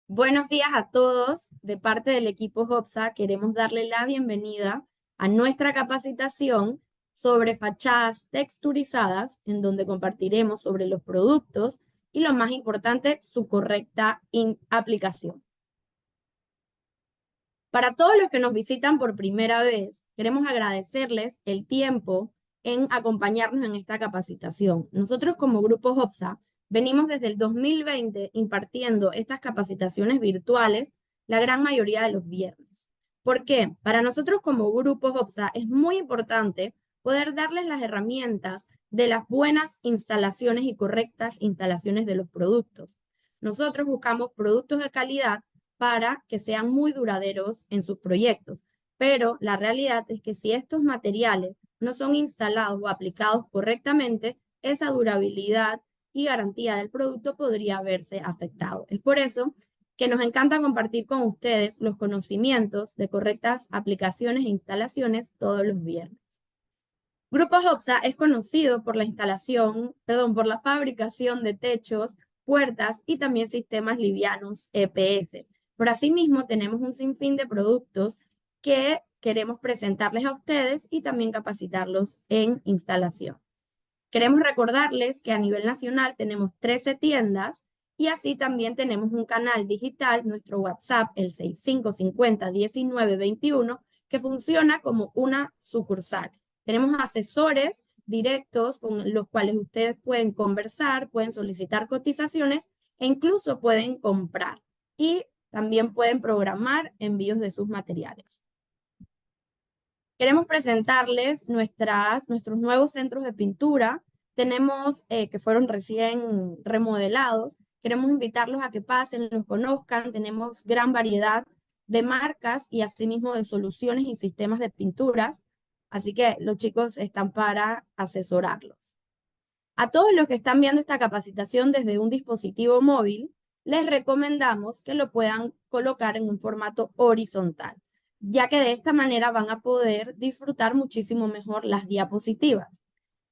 Buenos días a todos. De parte del equipo JOPSA, queremos darle la bienvenida a nuestra capacitación sobre fachadas texturizadas, en donde compartiremos sobre los productos y, lo más importante, su correcta aplicación. Para todos los que nos visitan por primera vez, queremos agradecerles el tiempo en acompañarnos en esta capacitación. Nosotros como Grupo JOPSA venimos desde el 2020 impartiendo estas capacitaciones virtuales la gran mayoría de los viernes. ¿Por qué? Para nosotros como Grupo JOPSA es muy importante poder darles las herramientas de las buenas instalaciones y correctas instalaciones de los productos. Nosotros buscamos productos de calidad para que sean muy duraderos en sus proyectos. Pero la realidad es que si estos materiales no son instalados o aplicados correctamente, esa durabilidad y garantía del producto podría verse afectado. Es por eso que nos encanta compartir con ustedes los conocimientos de correctas aplicaciones e instalaciones todos los viernes. Grupo JOPSA es conocido por la por la fabricación de techos, puertas y también sistemas livianos EPS. Por asimismo, tenemos un sinfín de productos que queremos presentarles a ustedes y también capacitarlos en instalación. Queremos recordarles que a nivel nacional tenemos 13 tiendas y así también tenemos un canal digital, nuestro WhatsApp, el 6550-1921, que funciona como una sucursal. Tenemos asesores directos con los cuales ustedes pueden conversar, pueden solicitar cotizaciones e incluso pueden comprar. Y también pueden programar envíos de sus materiales. Queremos presentarles nuestros nuevos centros de pintura. Tenemos que fueron recién remodelados. Queremos invitarlos a que pasen, los conozcan. Tenemos gran variedad de marcas y asimismo de soluciones y sistemas de pinturas. Así que los chicos están para asesorarlos. A todos los que están viendo esta capacitación desde un dispositivo móvil, les recomendamos que lo puedan colocar en un formato horizontal, ya que de esta manera van a poder disfrutar muchísimo mejor las diapositivas.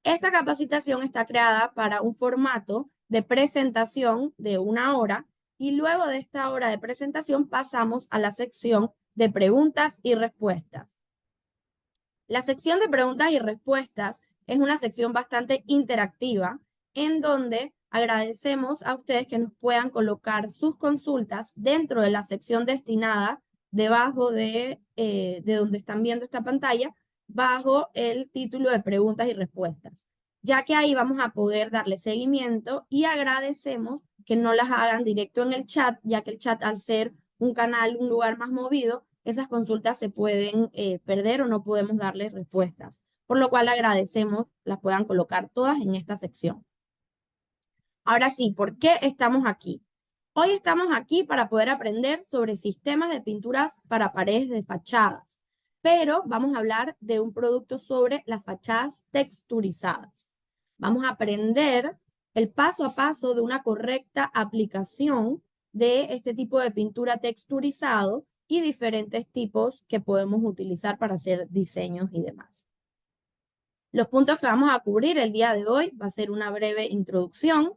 Esta capacitación está creada para un formato de presentación de 1 hora y luego de esta hora de presentación pasamos a la sección de preguntas y respuestas. La sección de preguntas y respuestas es una sección bastante interactiva en donde agradecemos a ustedes que nos puedan colocar sus consultas dentro de la sección destinada debajo de donde están viendo esta pantalla, bajo el título de preguntas y respuestas, ya que ahí vamos a poder darle seguimiento y agradecemos que no las hagan directo en el chat, ya que el chat, al ser un canal, un lugar más movido, esas consultas se pueden perder o no podemos darles respuestas, por lo cual agradecemos las puedan colocar todas en esta sección. Ahora sí, ¿por qué estamos aquí? Hoy estamos aquí para poder aprender sobre sistemas de pinturas para paredes de fachadas, pero vamos a hablar de un producto sobre las fachadas texturizadas. Vamos a aprender el paso a paso de una correcta aplicación de este tipo de pintura texturizado y diferentes tipos que podemos utilizar para hacer diseños y demás. Los puntos que vamos a cubrir el día de hoy va a ser una breve introducción.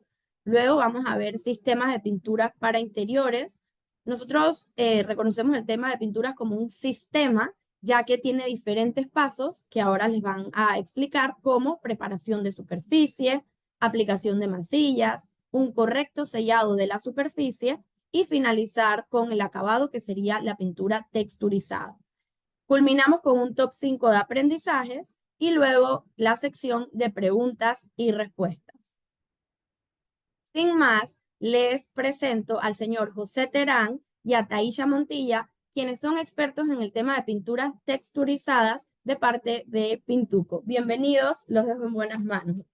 Luego vamos a ver sistemas de pinturas para interiores. Nosotros reconocemos el tema de pinturas como un sistema, ya que tiene diferentes pasos que ahora les van a explicar, como preparación de superficie, aplicación de masillas, un correcto sellado de la superficie y finalizar con el acabado, que sería la pintura texturizada. Culminamos con un top 5 de aprendizajes y luego la sección de preguntas y respuestas. Sin más, les presento al señor José Terán y a Taisha Montilla, quienes son expertos en el tema de pinturas texturizadas de parte de Pintuco. Bienvenidos, los dejo en buenas manos.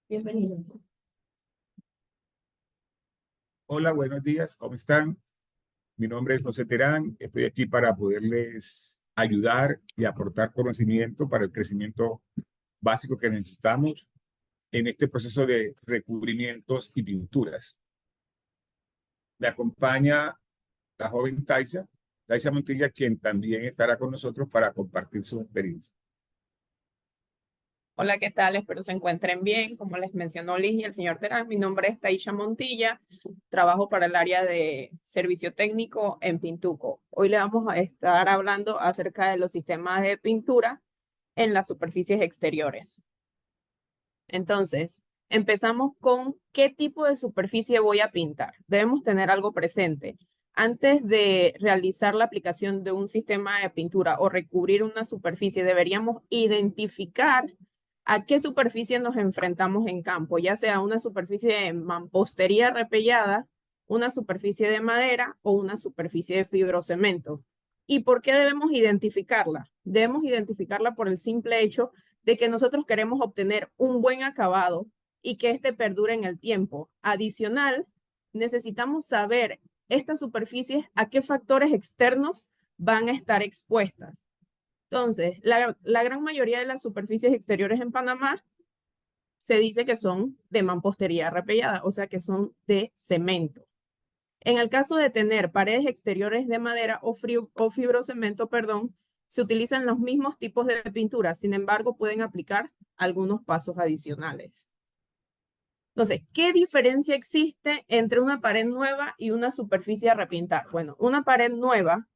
Bienvenidos. Hola, buenos días, ¿cómo están? Mi nombre es José Terán, estoy aquí para poderles ayudar y aportar conocimiento para el crecimiento básico que necesitamos en este proceso de recubrimientos y pinturas. Me acompaña la joven Taisa Montilla, quien también estará con nosotros para compartir su experiencia. Hola, ¿qué tal? Espero se encuentren bien. Como les mencionó Liz y el señor Terán, mi nombre es Taisha Montilla. Trabajo para el área de servicio técnico en Pintuco. Hoy le vamos a estar hablando acerca de los sistemas de pintura en las superficies exteriores. Entonces, empezamos con qué tipo de superficie voy a pintar. Debemos tener algo presente. Antes de realizar la aplicación de un sistema de pintura o recubrir una superficie, deberíamos identificar a qué superficie nos enfrentamos en campo, ya sea una superficie de mampostería repellada, una superficie de madera o una superficie de fibrocemento. ¿Y por qué debemos identificarla? Debemos identificarla por el simple hecho de que nosotros queremos obtener un buen acabado y que éste perdure en el tiempo. Adicional, necesitamos saber estas superficies a qué factores externos van a estar expuestas. Entonces, la gran mayoría de las superficies exteriores en Panamá se dice que son de mampostería repellada, o sea que son de cemento. En el caso de tener paredes exteriores de madera o fibrocemento, se utilizan los mismos tipos de pintura, sin embargo, pueden aplicar algunos pasos adicionales. Entonces, ¿qué diferencia existe entre una pared nueva y una superficie a repintar? Bueno, una pared nueva,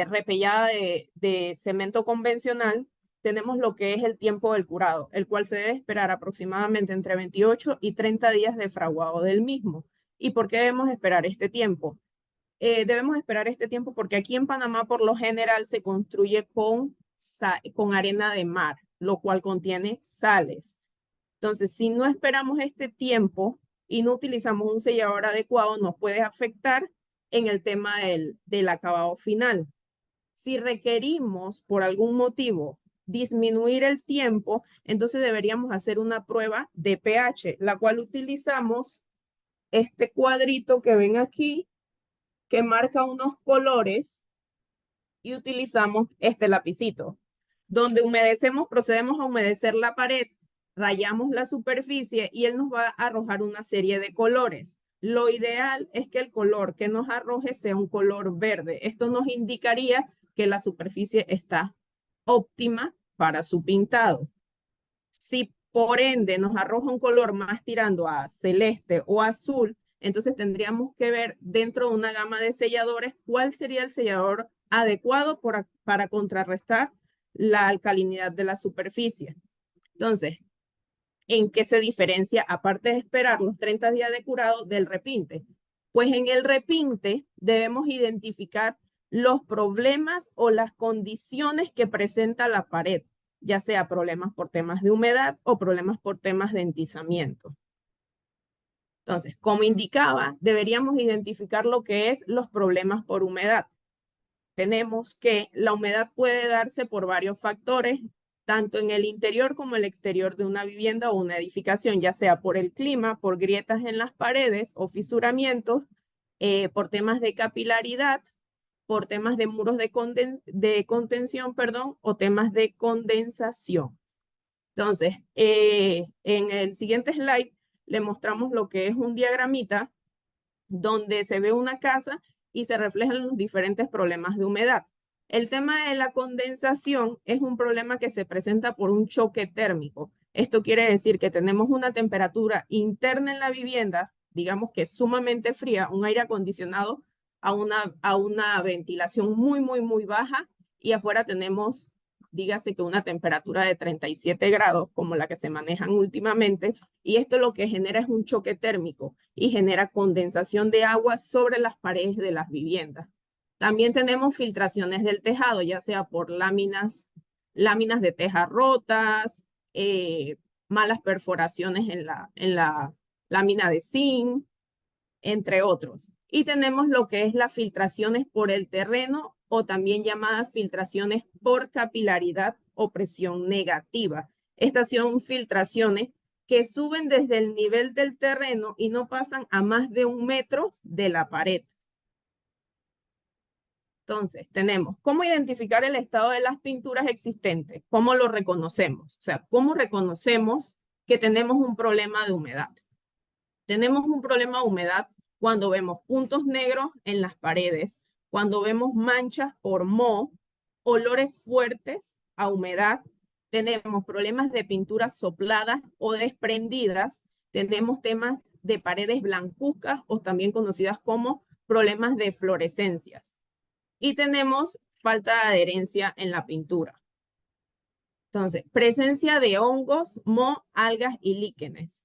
repellada de cemento convencional, tenemos lo que es el tiempo del curado, el cual se debe esperar aproximadamente entre 28 y 30 días de fraguado del mismo. ¿Y por qué debemos esperar este tiempo? Debemos esperar este tiempo porque aquí en Panamá por lo general se construye con arena de mar, lo cual contiene sales. Entonces, si no esperamos este tiempo y no utilizamos un sellador adecuado, nos puede afectar en el tema del acabado final. Si requerimos por algún motivo disminuir el tiempo, entonces deberíamos hacer una prueba de pH, la cual utilizamos este cuadrito que ven aquí, que marca unos colores, y utilizamos este lapicito. Donde procedemos a humedecer la pared, rayamos la superficie y él nos va a arrojar una serie de colores. Lo ideal es que el color que nos arroje sea un color verde. Esto nos indicaría que la superficie está óptima para su pintado. Si por ende nos arroja un color más tirando a celeste o azul, entonces tendríamos que ver dentro de una gama de selladores cuál sería el sellador adecuado para contrarrestar la alcalinidad de la superficie. Entonces, ¿en qué se diferencia, aparte de esperar los 30 días de curado, del repinte? Pues en el repinte debemos identificar los problemas o las condiciones que presenta la pared, ya sea problemas por temas de humedad o problemas por temas de entizamiento. Entonces, como indicaba, deberíamos identificar lo que es los problemas por humedad. Tenemos que la humedad puede darse por varios factores, tanto en el interior como el exterior de una vivienda o una edificación, ya sea por el clima, por grietas en las paredes o fisuramientos, por temas de capilaridad, por temas de muros de contención, o temas de condensación. Entonces, en el siguiente slide le mostramos lo que es un diagramita donde se ve una casa y se reflejan los diferentes problemas de humedad. El tema de la condensación es un problema que se presenta por un choque térmico. Esto quiere decir que tenemos una temperatura interna en la vivienda, digamos que sumamente fría, un aire acondicionado a una ventilación muy baja, y afuera tenemos, dígase que una temperatura de 37 grados, como la que se manejan últimamente, y esto lo que genera es un choque térmico y genera condensación de agua sobre las paredes de las viviendas. También tenemos filtraciones del tejado, ya sea por láminas de teja rotas, malas perforaciones en la lámina de zinc, entre otros. Y tenemos lo que es las filtraciones por el terreno, o también llamadas filtraciones por capilaridad o presión negativa. Estas son filtraciones que suben desde el nivel del terreno y no pasan a más de 1 metro de la pared. Entonces, tenemos cómo identificar el estado de las pinturas existentes, cómo lo reconocemos, o sea, cómo reconocemos que tenemos un problema de humedad. Tenemos un problema de humedad cuando vemos puntos negros en las paredes, cuando vemos manchas por moho, olores fuertes a humedad, tenemos problemas de pinturas sopladas o desprendidas, tenemos temas de paredes blancuzcas o también conocidas como problemas de fluorescencias. Y tenemos falta de adherencia en la pintura. Entonces, presencia de hongos, moho, algas y líquenes.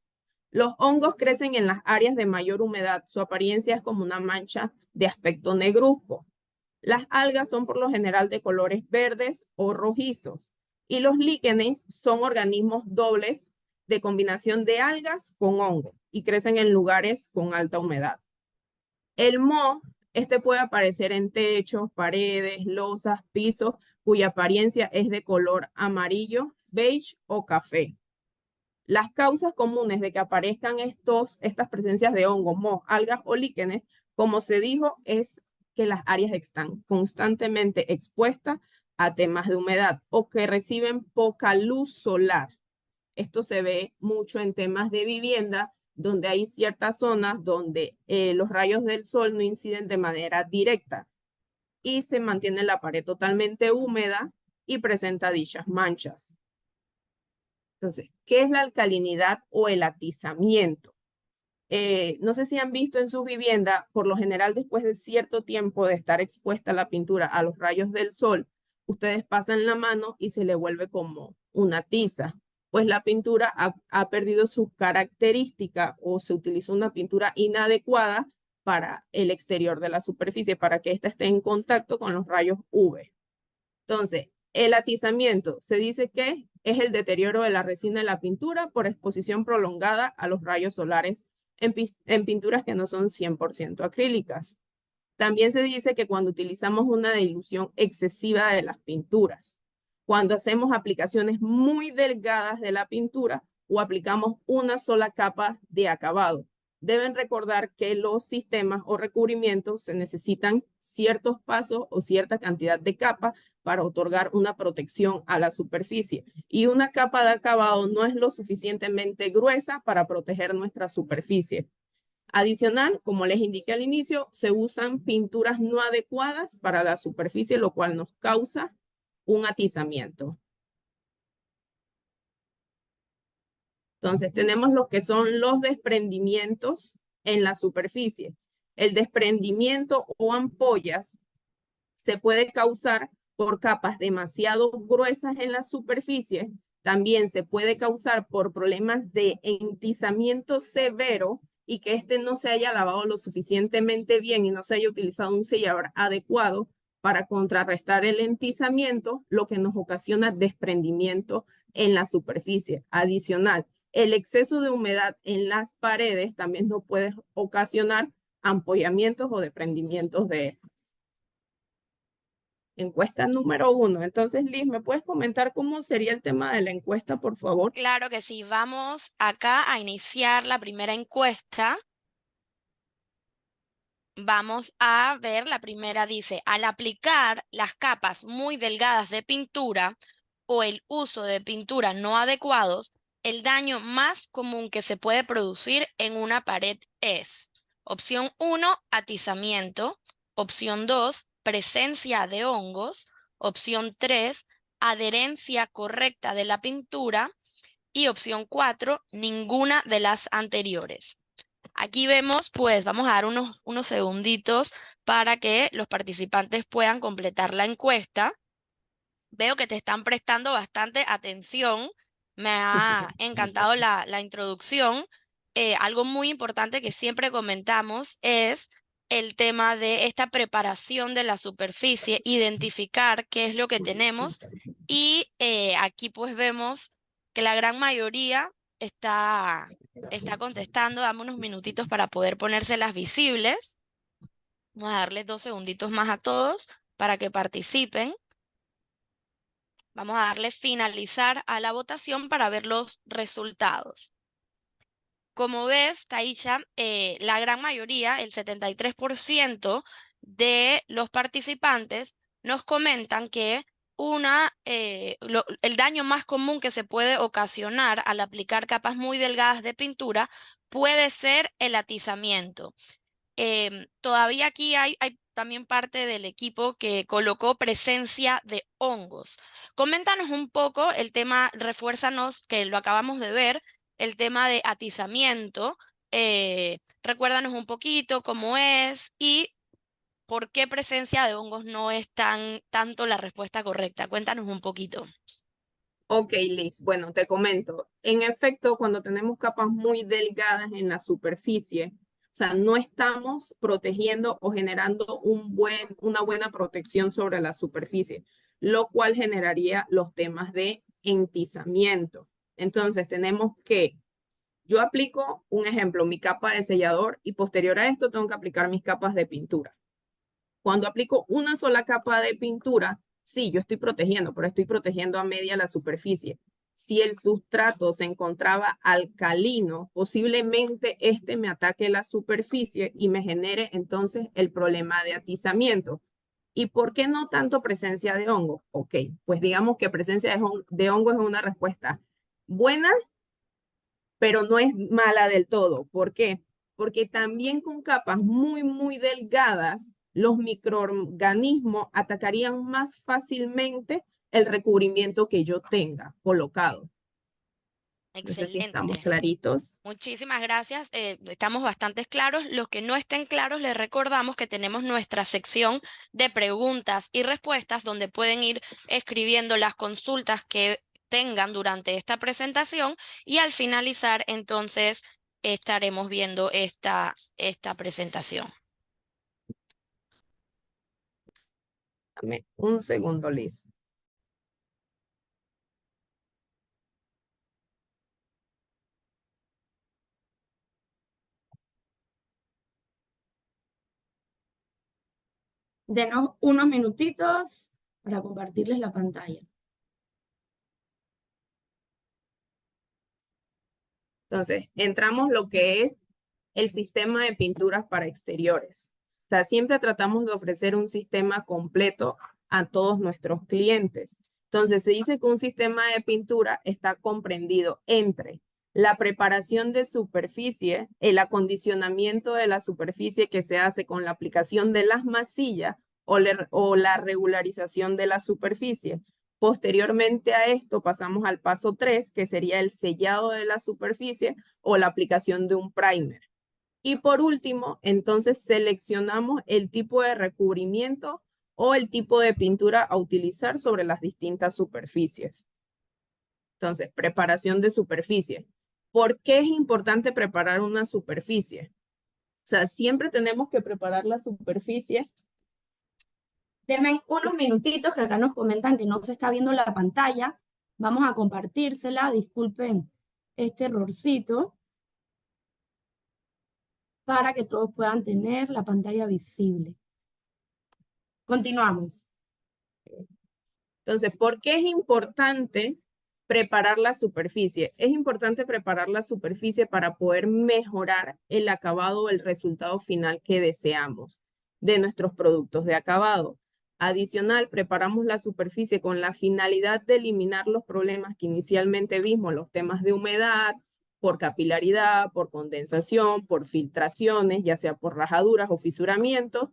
Los hongos crecen en las áreas de mayor humedad. Su apariencia es como una mancha de aspecto negruzco. Las algas son por lo general de colores verdes o rojizos. Y los líquenes son organismos dobles de combinación de algas con hongo y crecen en lugares con alta humedad. El moho, puede aparecer en techos, paredes, losas, pisos, cuya apariencia es de color amarillo, beige o café. Las causas comunes de que aparezcan estas presencias de hongo, moho, algas o líquenes, como se dijo, es que las áreas están constantemente expuestas a temas de humedad o que reciben poca luz solar. Esto se ve mucho en temas de vivienda, donde hay ciertas zonas donde los rayos del sol no inciden de manera directa y se mantiene la pared totalmente húmeda y presenta dichas manchas. Entonces, ¿qué es la alcalinidad o el atizamiento? No sé si han visto en su vivienda, por lo general después de cierto tiempo de estar expuesta la pintura a los rayos del sol, ustedes pasan la mano y se le vuelve como una tiza, pues la pintura ha perdido su característica o se utilizó una pintura inadecuada para el exterior de la superficie, para que ésta esté en contacto con los rayos UV. Entonces, el atizamiento se dice que es el deterioro de la resina de la pintura por exposición prolongada a los rayos solares en pinturas que no son 100% acrílicas. También se dice que cuando utilizamos una dilución excesiva de las pinturas, cuando hacemos aplicaciones muy delgadas de la pintura o aplicamos una sola capa de acabado. Deben recordar que los sistemas o recubrimientos se necesitan ciertos pasos o cierta cantidad de capas para otorgar una protección a la superficie. Y una capa de acabado no es lo suficientemente gruesa para proteger nuestra superficie. Adicional, como les indiqué al inicio, se usan pinturas no adecuadas para la superficie, lo cual nos causa un atizamiento. Entonces, tenemos lo que son los desprendimientos en la superficie. El desprendimiento o ampollas se puede causar por capas demasiado gruesas en la superficie. También se puede causar por problemas de entizamiento severo y que no se haya lavado lo suficientemente bien y no se haya utilizado un sellador adecuado para contrarrestar el entizamiento, lo que nos ocasiona desprendimiento en la superficie. Adicional, el exceso de humedad en las paredes también nos puede ocasionar ampollamientos o desprendimientos de estas. Encuesta número 1. Entonces, Liz, ¿me puedes comentar cómo sería el tema de la encuesta, por favor? Claro que sí, vamos acá a iniciar la primera encuesta. Vamos a ver, la primera dice, al aplicar las capas muy delgadas de pintura o el uso de pintura no adecuados, el daño más común que se puede producir en una pared es: opción 1, atizamiento; opción 2, presencia de hongos; opción 3, adherencia correcta de la pintura; y opción 4, ninguna de las anteriores. Aquí vemos, pues vamos a dar unos segunditos para que los participantes puedan completar la encuesta. Veo que te están prestando bastante atención. Me ha encantado la introducción. Algo muy importante que siempre comentamos es el tema de esta preparación de la superficie, identificar qué es lo que tenemos. Y aquí pues vemos que la gran mayoría está contestando. Dame unos minutitos para poder ponérselas visibles. Vamos a darles 2 segunditos más a todos para que participen. Vamos a darle finalizar a la votación para ver los resultados. Como ves, Taisha, la gran mayoría, el 73% de los participantes nos comentan que el daño más común que se puede ocasionar al aplicar capas muy delgadas de pintura puede ser el atizamiento. todavía aquí hay también parte del equipo que colocó presencia de hongos. Coméntanos un poco el tema, refuérzanos, que lo acabamos de ver, el tema de atizamiento. Recuérdanos un poquito cómo es y por qué presencia de hongos no es tanto la respuesta correcta. Cuéntanos un poquito. Ok, Liz. Bueno, te comento. En efecto, cuando tenemos capas muy delgadas en la superficie, o sea, no estamos protegiendo o generando una buena protección sobre la superficie, lo cual generaría los temas de entizamiento. Entonces, yo aplico un ejemplo, mi capa de sellador, y posterior a esto tengo que aplicar mis capas de pintura. Cuando aplico una sola capa de pintura, sí, yo estoy protegiendo, pero estoy protegiendo a media la superficie. Si el sustrato se encontraba alcalino, posiblemente este me ataque la superficie y me genere entonces el problema de atizamiento. ¿Y por qué no tanto presencia de hongo? Ok, pues digamos que presencia de hongo es una respuesta buena, pero no es mala del todo. ¿Por qué? Porque también con capas muy delgadas, los microorganismos atacarían más fácilmente el recubrimiento que yo tenga colocado. No sé si estamos Excelente. claritos. Muchísimas gracias. Estamos bastante claros. Los que no estén claros, les recordamos que tenemos nuestra sección de preguntas y respuestas donde pueden ir escribiendo las consultas que tengan durante esta presentación y al finalizar, entonces, estaremos viendo esta presentación. Dame un segundo, Liz. Denos unos minutitos para compartirles la pantalla. Entonces, entramos lo que es el sistema de pinturas para exteriores. O sea, siempre tratamos de ofrecer un sistema completo a todos nuestros clientes. Entonces, se dice que un sistema de pintura está comprendido entre la preparación de superficie, el acondicionamiento de la superficie que se hace con la aplicación de las masillas o la regularización de la superficie. Posteriormente a esto pasamos al paso 3, que sería el sellado de la superficie o la aplicación de un primer. Y por último, entonces seleccionamos el tipo de recubrimiento o el tipo de pintura a utilizar sobre las distintas superficies. Entonces, preparación de superficie. ¿Por qué es importante preparar una superficie? O sea, siempre tenemos que preparar la superficie. Denme unos minutitos que acá nos comentan que no se está viendo la pantalla. Vamos a compartírsela. Disculpen este errorcito para que todos puedan tener la pantalla visible. Continuamos. Entonces, ¿por qué es importante preparar la superficie? Es importante preparar la superficie para poder mejorar el acabado o el resultado final que deseamos de nuestros productos de acabado. Adicional, preparamos la superficie con la finalidad de eliminar los problemas que inicialmente vimos, los temas de humedad, por capilaridad, por condensación, por filtraciones, ya sea por rajaduras o fisuramientos,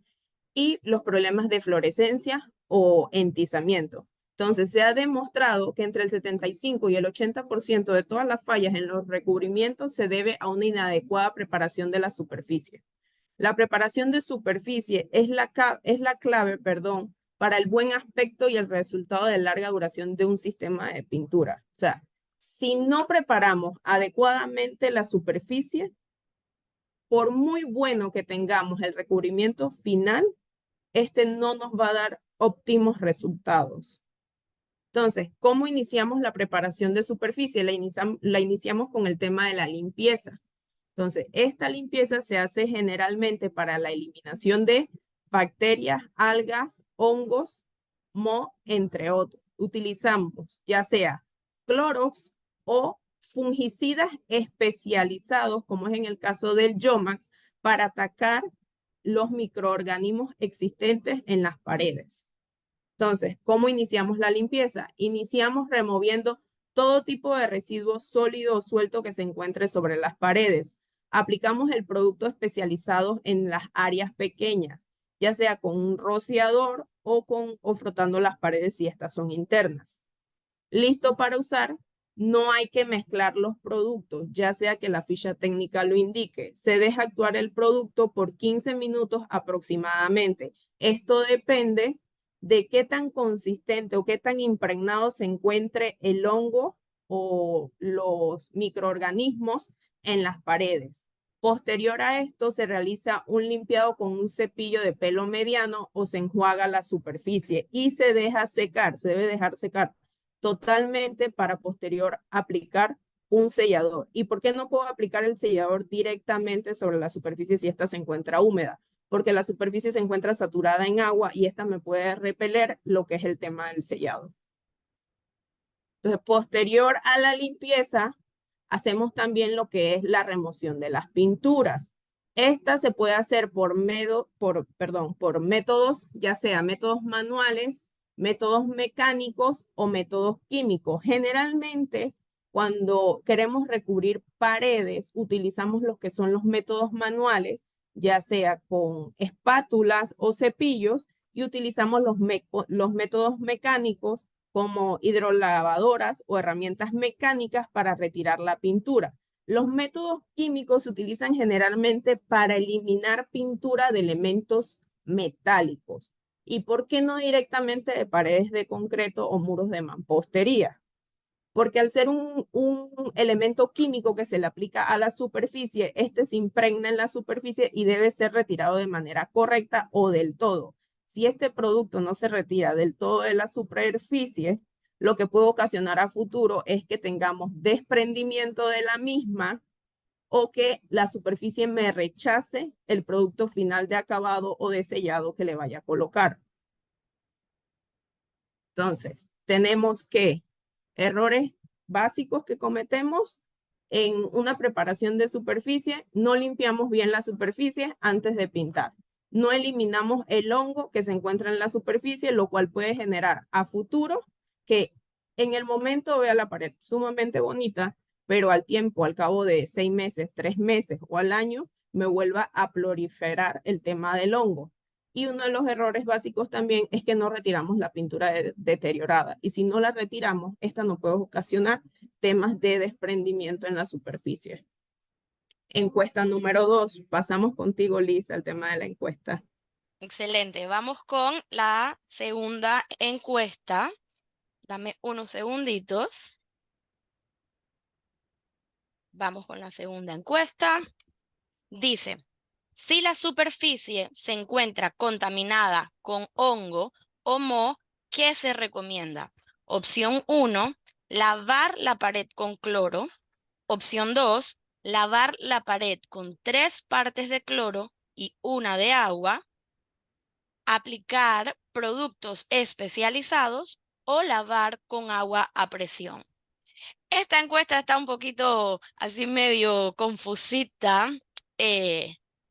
y los problemas de fluorescencia o entizamiento. Entonces, se ha demostrado que entre el 75 y el 80% de todas las fallas en los recubrimientos se debe a una inadecuada preparación de la superficie. La preparación de superficie es la clave, para el buen aspecto y el resultado de larga duración de un sistema de pintura. O sea, si no preparamos adecuadamente la superficie, por muy bueno que tengamos el recubrimiento final, este no nos va a dar óptimos resultados. Entonces, ¿cómo iniciamos la preparación de superficie? La iniciamos con el tema de la limpieza. Entonces, esta limpieza se hace generalmente para la eliminación de bacterias, algas, hongos, moho, entre otros. Utilizamos ya sea Clorox o fungicidas especializados, como es en el caso del Yomax, para atacar los microorganismos existentes en las paredes. Entonces, ¿cómo iniciamos la limpieza? Iniciamos removiendo todo tipo de residuos sólido o suelto que se encuentre sobre las paredes. Aplicamos el producto especializado en las áreas pequeñas, ya sea con un rociador o frotando las paredes si estas son internas. Listo para usar. No hay que mezclar los productos, ya sea que la ficha técnica lo indique. Se deja actuar el producto por 15 minutos aproximadamente. Esto depende de qué tan consistente o qué tan impregnado se encuentre el hongo o los microorganismos en las paredes. Posterior a esto, se realiza un limpiado con un cepillo de pelo mediano o se enjuaga la superficie y se deja secar, se debe dejar secar totalmente para posterior aplicar un sellador. ¿Y por qué no puedo aplicar el sellador directamente sobre la superficie si esta se encuentra húmeda? Porque la superficie se encuentra saturada en agua y esta me puede repeler lo que es el tema del sellado. Entonces, posterior a la limpieza, hacemos también lo que es la remoción de las pinturas. Esta se puede hacer por métodos, ya sea métodos manuales, métodos mecánicos o métodos químicos. Generalmente, cuando queremos recubrir paredes, utilizamos lo que son los métodos manuales, ya sea con espátulas o cepillos, y utilizamos los métodos mecánicos como hidrolavadoras o herramientas mecánicas para retirar la pintura. Los métodos químicos se utilizan generalmente para eliminar pintura de elementos metálicos. ¿Y por qué no directamente de paredes de concreto o muros de mampostería? Porque al ser un elemento químico que se le aplica a la superficie, este se impregna en la superficie y debe ser retirado de manera correcta o del todo. Si este producto no se retira del todo de la superficie, lo que puede ocasionar a futuro es que tengamos desprendimiento de la misma o que la superficie me rechace el producto final de acabado o de sellado que le vaya a colocar. Entonces, tenemos que errores básicos que cometemos en una preparación de superficie: no limpiamos bien la superficie antes de pintar. No eliminamos el hongo que se encuentra en la superficie, lo cual puede generar a futuro que en el momento vea la pared sumamente bonita, pero al tiempo, al cabo de 6 meses, 3 meses o al año, me vuelva a proliferar el tema del hongo. Y uno de los errores básicos también es que no retiramos la pintura deteriorada. Y si no la retiramos, esta nos puede ocasionar temas de desprendimiento en la superficie. Encuesta número 2. Pasamos contigo, Liz, al tema de la encuesta. Excelente. Vamos con la segunda encuesta. Dame unos segunditos. Vamos con la segunda encuesta. Dice, si la superficie se encuentra contaminada con hongo o moho, ¿qué se recomienda? Opción 1, lavar la pared con cloro. Opción 2, lavar la pared con 3 partes de cloro y 1 de agua. Aplicar productos especializados o lavar con agua a presión. Esta encuesta está un poquito así medio confusita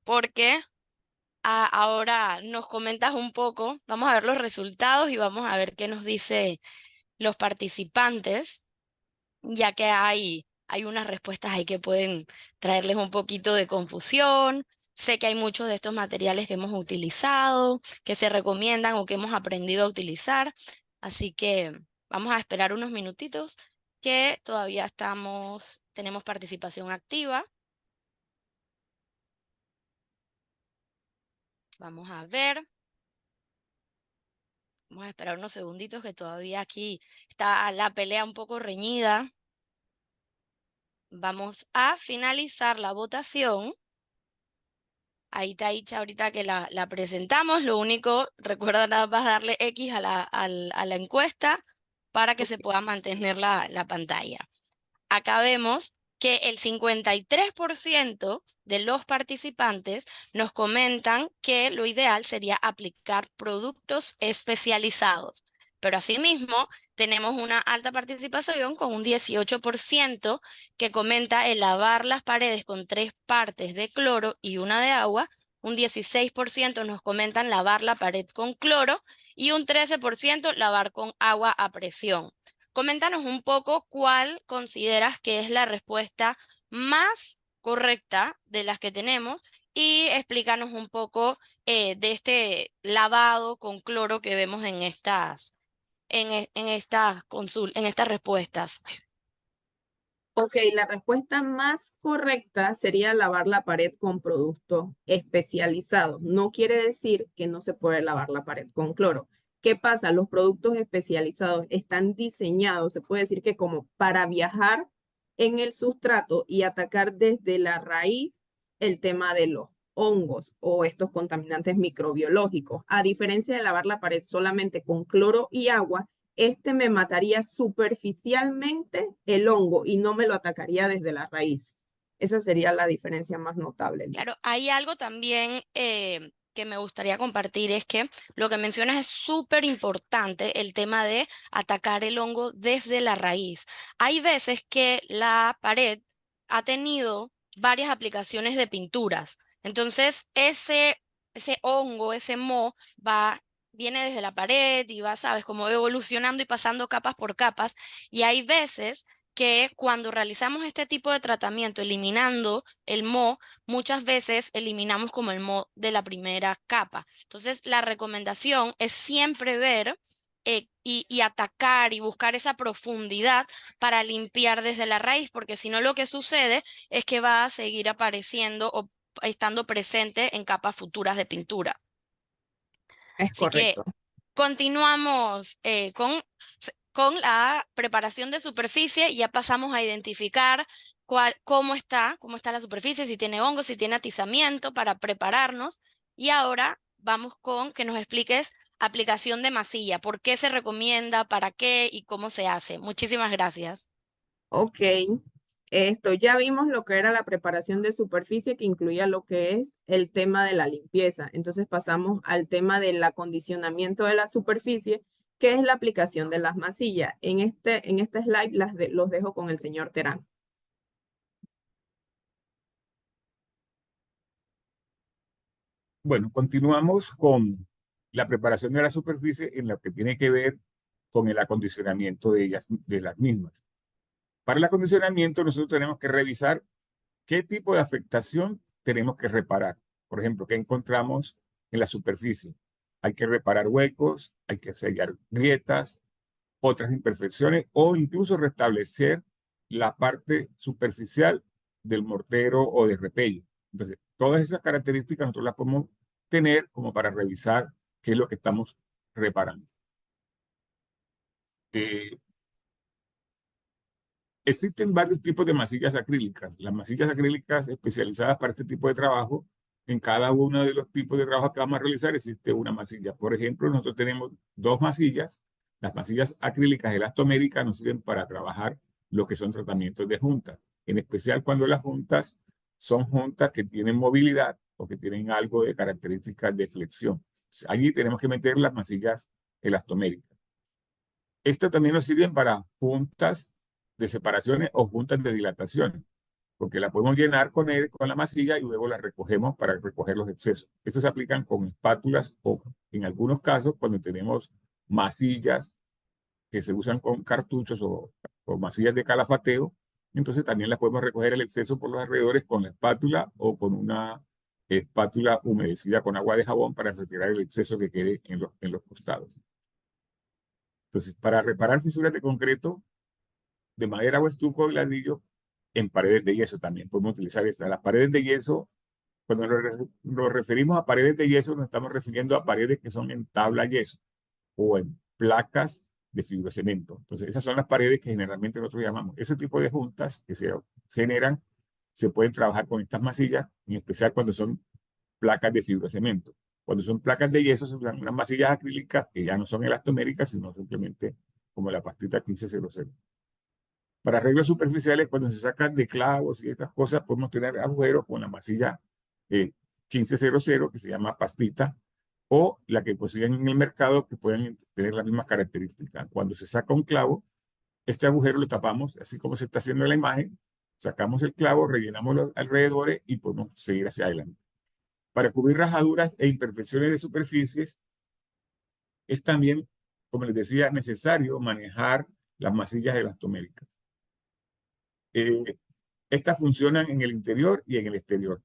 porque ahora nos comentas un poco, vamos a ver los resultados y vamos a ver qué nos dicen los participantes, ya que hay unas respuestas ahí que pueden traerles un poquito de confusión. Sé que hay muchos de estos materiales que hemos utilizado, que se recomiendan o que hemos aprendido a utilizar, así que vamos a esperar unos minutitos que todavía tenemos participación activa. Vamos a ver. Vamos a esperar unos segunditos que todavía aquí está la pelea un poco reñida. Vamos a finalizar la votación. Ahí está dicha ahorita que la presentamos. Lo único, recuerda nada más darle X a la encuesta para que se pueda mantener la pantalla. Acá vemos que el 53% de los participantes nos comentan que lo ideal sería aplicar productos especializados. Pero asimismo, tenemos una alta participación con un 18% que comenta el lavar las paredes con 3 partes de cloro y 1 de agua. Un 16% nos comentan lavar la pared con cloro y un 13% lavar con agua a presión. Coméntanos un poco cuál consideras que es la respuesta más correcta de las que tenemos y explícanos un poco de este lavado con cloro que vemos en estas, en estas respuestas. Ok, la respuesta más correcta sería lavar la pared con producto especializado. No quiere decir que no se puede lavar la pared con cloro. ¿Qué pasa? Los productos especializados están diseñados, se puede decir que como para viajar en el sustrato y atacar desde la raíz el tema de los hongos o estos contaminantes microbiológicos. A diferencia de lavar la pared solamente con cloro y agua, este me mataría superficialmente el hongo y no me lo atacaría desde la raíz. Esa sería la diferencia más notable, Claro, Liz. hay algo también que me gustaría compartir, es que lo que mencionas es súper importante, el tema de atacar el hongo desde la raíz. Hay veces que la pared ha tenido varias aplicaciones de pinturas, entonces ese hongo, ese moho viene desde la pared y va, sabes, como evolucionando y pasando capas por capas, y hay veces que cuando realizamos este tipo de tratamiento, eliminando el moho, muchas veces eliminamos como el moho de la primera capa. Entonces, la recomendación es siempre ver y atacar y buscar esa profundidad para limpiar desde la raíz, porque si no lo que sucede es que va a seguir apareciendo o estando presente en capas futuras de pintura. Es Así que correcto. continuamos con la preparación de superficie. Ya pasamos a identificar cómo está la superficie, si tiene hongos, si tiene atizamiento para prepararnos. Y ahora vamos con que nos expliques aplicación de masilla, por qué se recomienda, para qué y cómo se hace. Muchísimas gracias. Ok. Esto ya vimos lo que era la preparación de superficie, que incluía lo que es el tema de la limpieza. Entonces pasamos al tema del acondicionamiento de la superficie, que es la aplicación de las masillas. En este slide los dejo con el señor Terán. Bueno, continuamos con la preparación de la superficie en lo que tiene que ver con el acondicionamiento de ellas, de las mismas. Para el acondicionamiento nosotros tenemos que revisar qué tipo de afectación tenemos que reparar. Por ejemplo, ¿qué encontramos en la superficie? Hay que reparar huecos, hay que sellar grietas, otras imperfecciones o incluso restablecer la parte superficial del mortero o de repello. Entonces, todas esas características nosotros las podemos tener como para revisar qué es lo que estamos reparando. Existen varios tipos de masillas acrílicas. Las masillas acrílicas especializadas para este tipo de trabajo, en cada uno de los tipos de trabajo que vamos a realizar existe una masilla. Por ejemplo, nosotros tenemos dos masillas. Las masillas acrílicas elastoméricas nos sirven para trabajar lo que son tratamientos de juntas, en especial cuando las juntas son juntas que tienen movilidad o que tienen algo de características de flexión. Allí tenemos que meter las masillas elastoméricas. Estas también nos sirven para juntas de separaciones o juntas de dilataciones, porque la podemos llenar con la masilla y luego la recogemos para recoger los excesos. Estos se aplican con espátulas o en algunos casos cuando tenemos masillas que se usan con cartuchos o masillas de calafateo, entonces también las podemos recoger el exceso por los alrededores con la espátula o con una espátula humedecida con agua de jabón para retirar el exceso que quede en los costados. Entonces, para reparar fisuras de concreto, de madera o estuco y ladrillo, en paredes de yeso también podemos utilizar estas. Las paredes de yeso, cuando nos referimos a paredes de yeso, nos estamos refiriendo a paredes que son en tabla yeso o en placas de fibrocemento. Entonces, esas son las paredes que generalmente nosotros llamamos. Ese tipo de juntas que se generan, se pueden trabajar con estas masillas, en especial cuando son placas de fibrocemento. Cuando son placas de yeso, se usan unas masillas acrílicas que ya no son elastoméricas, sino simplemente como la pastita 1500. Para arreglos superficiales, cuando se sacan de clavos y estas cosas, podemos tener agujeros con la masilla 1500, que se llama pastita, o la que consiguen en el mercado, que pueden tener las mismas características. Cuando se saca un clavo, este agujero lo tapamos, así como se está haciendo en la imagen, sacamos el clavo, rellenamos los alrededores y podemos seguir hacia adelante. Para cubrir rajaduras e imperfecciones de superficies, es también, como les decía, necesario manejar las masillas elastoméricas. Estas funcionan en el interior y en el exterior.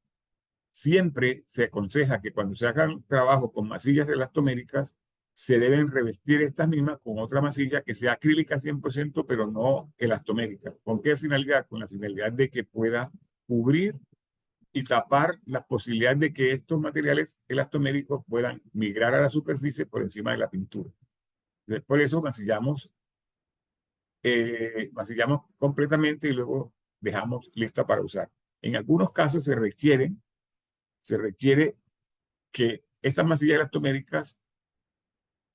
Siempre se aconseja que cuando se hagan trabajo con masillas elastoméricas, se deben revestir estas mismas con otra masilla que sea acrílica 100%, pero no elastomérica. ¿Con qué finalidad? Con la finalidad de que pueda cubrir y tapar las posibilidades de que estos materiales elastoméricos puedan migrar a la superficie por encima de la pintura. Entonces, por eso masillamos completamente y luego dejamos lista para usar. En algunos casos se requiere que estas masillas elastoméricas,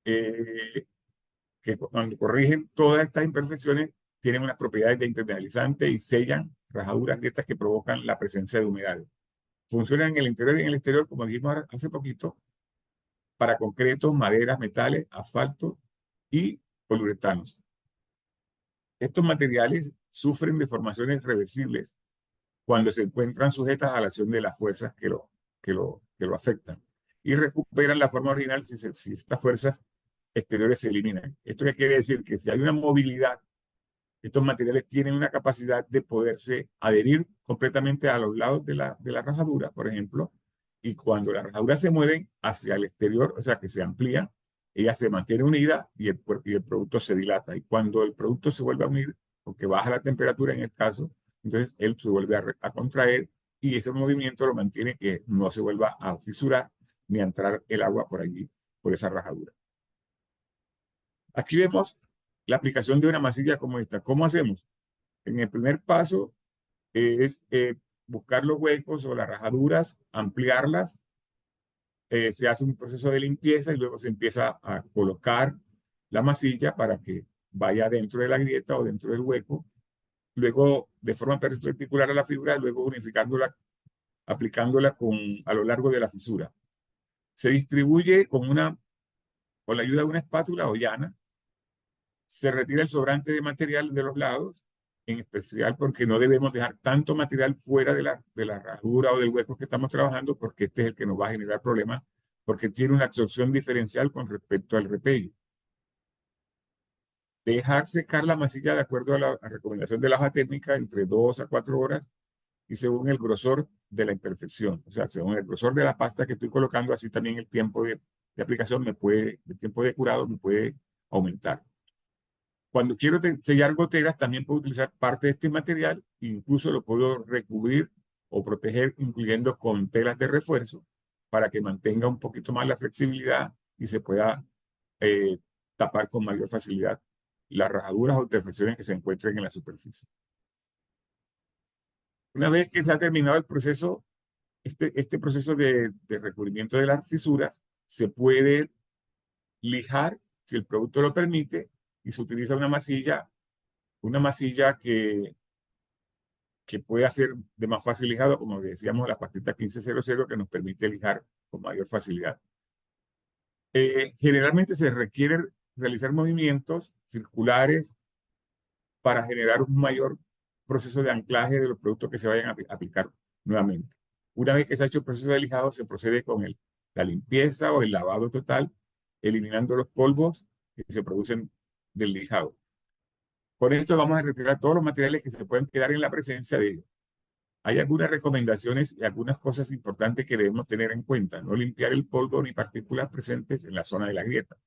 que cuando corrigen todas estas imperfecciones, tienen unas propiedades de impermeabilizante y sellan rajaduras, grietas que provocan la presencia de humedad. Funcionan en el interior y en el exterior, como dijimos hace poquito, para concretos, maderas, metales, asfalto y poliuretanos. Estos materiales sufren deformaciones reversibles cuando se encuentran sujetas a la acción de las fuerzas que lo afectan y recuperan la forma original si estas fuerzas exteriores se eliminan. ¿Esto qué quiere decir? Que si hay una movilidad, estos materiales tienen una capacidad de poderse adherir completamente a los lados de la rajadura, por ejemplo, y cuando las rajaduras se mueven hacia el exterior, o sea, que se amplían, ella se mantiene unida y el producto se dilata. Y cuando el producto se vuelve a unir, porque baja la temperatura en el caso, entonces él se vuelve a contraer y ese movimiento lo mantiene que no se vuelva a fisurar ni a entrar el agua por allí, por esa rajadura. Aquí vemos la aplicación de una masilla como esta. ¿Cómo hacemos? En el primer paso es buscar los huecos o las rajaduras, ampliarlas. Se hace un proceso de limpieza y luego se empieza a colocar la masilla para que vaya dentro de la grieta o dentro del hueco. Luego, de forma perpendicular a la figura, luego unificándola, aplicándola a lo largo de la fisura. Se distribuye con la ayuda de una espátula o llana. Se retira el sobrante de material de los lados, en especial porque no debemos dejar tanto material fuera de la rajadura o del hueco que estamos trabajando, porque este es el que nos va a generar problemas, porque tiene una absorción diferencial con respecto al repello. Dejar secar la masilla de acuerdo a la recomendación de la hoja técnica entre 2 a 4 horas y según el grosor de la imperfección. O sea, según el grosor de la pasta que estoy colocando, así también el tiempo de aplicación el tiempo de curado me puede aumentar. Cuando quiero sellar goteras, también puedo utilizar parte de este material, incluso lo puedo recubrir o proteger, incluyendo con telas de refuerzo, para que mantenga un poquito más la flexibilidad y se pueda tapar con mayor facilidad las rajaduras o imperfecciones que se encuentren en la superficie. Una vez que se ha terminado el proceso, este proceso de recubrimiento de las fisuras, se puede lijar, si el producto lo permite, y se utiliza una masilla que puede ser de más fácil lijado, como decíamos, la pastita 1500, que nos permite lijar con mayor facilidad. Generalmente se requiere realizar movimientos circulares para generar un mayor proceso de anclaje de los productos que se vayan a aplicar nuevamente. Una vez que se ha hecho el proceso de lijado, se procede con la limpieza o el lavado total, eliminando los polvos que se producen del lijado. Con esto vamos a retirar todos los materiales que se pueden quedar en la presencia de ellos. Hay algunas recomendaciones y algunas cosas importantes que debemos tener en cuenta. No limpiar el polvo ni partículas presentes en la zona de la grieta.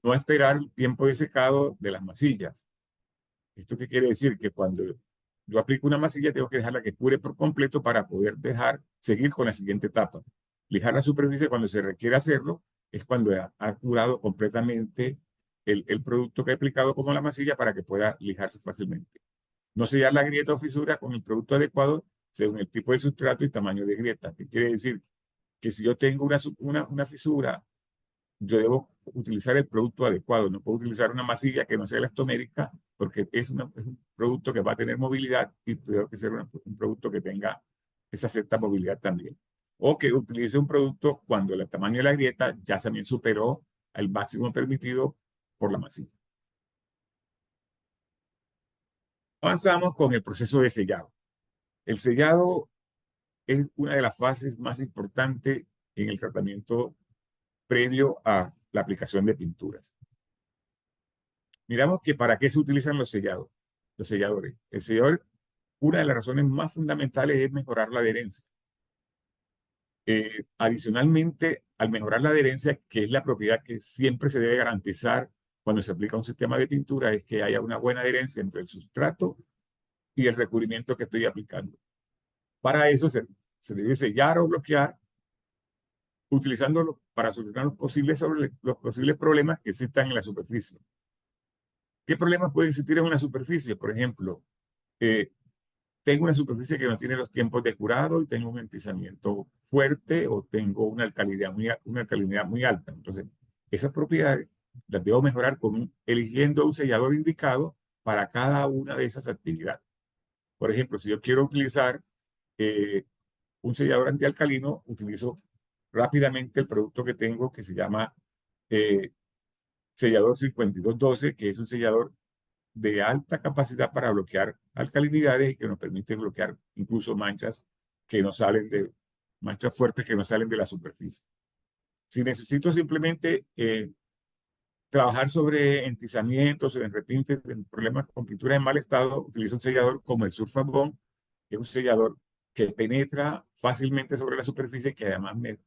No esperar el tiempo de secado de las masillas. ¿Esto qué quiere decir? Que cuando yo aplico una masilla, tengo que dejarla que cure por completo para poder seguir con la siguiente etapa. Lijar la superficie cuando se requiere hacerlo es cuando ha curado completamente el producto que he aplicado como la masilla para que pueda lijarse fácilmente. No sellar la grieta o fisura con el producto adecuado según el tipo de sustrato y tamaño de grieta. ¿Qué quiere decir? Que si yo tengo una fisura, yo debo utilizar el producto adecuado. No puedo utilizar una masilla que no sea elastomérica porque es un producto que va a tener movilidad y tengo que ser un producto que tenga esa cierta movilidad también. O que utilice un producto cuando el tamaño de la grieta ya también superó el máximo permitido por la masilla. Avanzamos con el proceso de sellado. El sellado es una de las fases más importantes en el tratamiento previo a la aplicación de pinturas. Miramos que para qué se utilizan los selladores. El sellador una de las razones más fundamentales es mejorar la adherencia. Adicionalmente, al mejorar la adherencia, que es la propiedad que siempre se debe garantizar cuando se aplica un sistema de pintura, es que haya una buena adherencia entre el sustrato y el recubrimiento que estoy aplicando. Para eso se debe sellar o bloquear, utilizándolo para solucionar los posibles problemas que existan en la superficie. ¿Qué problemas pueden existir en una superficie? Por ejemplo, tengo una superficie que no tiene los tiempos de curado y tengo un entizamiento fuerte o tengo una alcalinidad muy alta. Entonces, esas propiedades las debo mejorar eligiendo un sellador indicado para cada una de esas actividades. Por ejemplo, si yo quiero utilizar un sellador antialcalino, utilizo rápidamente el producto que tengo que se llama sellador 5212, que es un sellador de alta capacidad para bloquear alcalinidades y que nos permite bloquear incluso manchas fuertes que no salen de la superficie. Si necesito simplemente trabajar sobre entizamientos, sobre repintes, problemas con pintura en mal estado, utilizo un sellador como el Surfabond, que es un sellador que penetra fácilmente sobre la superficie, que además me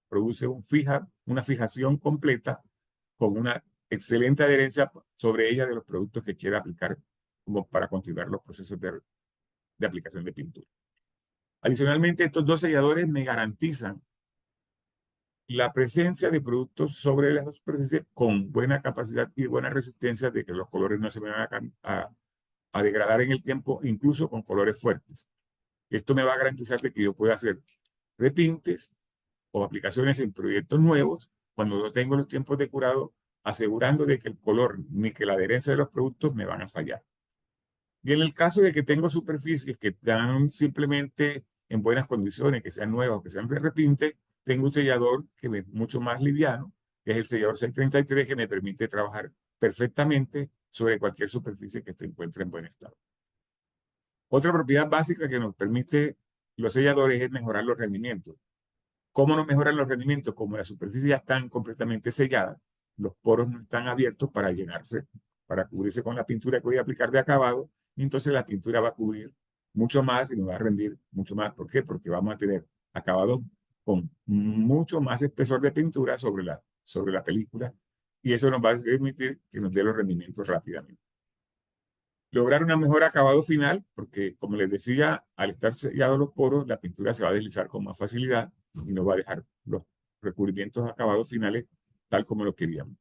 produce una fijación completa con una excelente adherencia sobre ella de los productos que quiera aplicar como para continuar los procesos de aplicación de pintura. Adicionalmente, estos dos selladores me garantizan la presencia de productos sobre la superficie con buena capacidad y buena resistencia de que los colores no se van a degradar en el tiempo, incluso con colores fuertes. Esto me va a garantizar de que yo pueda hacer repintes o aplicaciones en proyectos nuevos cuando no tengo los tiempos de curado, asegurando de que el color ni que la adherencia de los productos me van a fallar. Y en el caso de que tengo superficies que están simplemente en buenas condiciones, que sean nuevas o que sean de repinte, tengo un sellador que es mucho más liviano, que es el sellador 633, que me permite trabajar perfectamente sobre cualquier superficie que se encuentre en buen estado. Otra propiedad básica que nos permite los selladores es mejorar los rendimientos. ¿Cómo nos mejoran los rendimientos? Como las superficies ya están completamente selladas, los poros no están abiertos para llenarse, para cubrirse con la pintura que voy a aplicar de acabado, y entonces la pintura va a cubrir mucho más y nos va a rendir mucho más. ¿Por qué? Porque vamos a tener acabado con mucho más espesor de pintura sobre la película, y eso nos va a permitir que nos dé los rendimientos rápidamente. Lograr un mejor acabado final, porque como les decía, al estar sellados los poros, la pintura se va a deslizar con más facilidad y nos va a dejar los recubrimientos acabados finales tal como lo queríamos.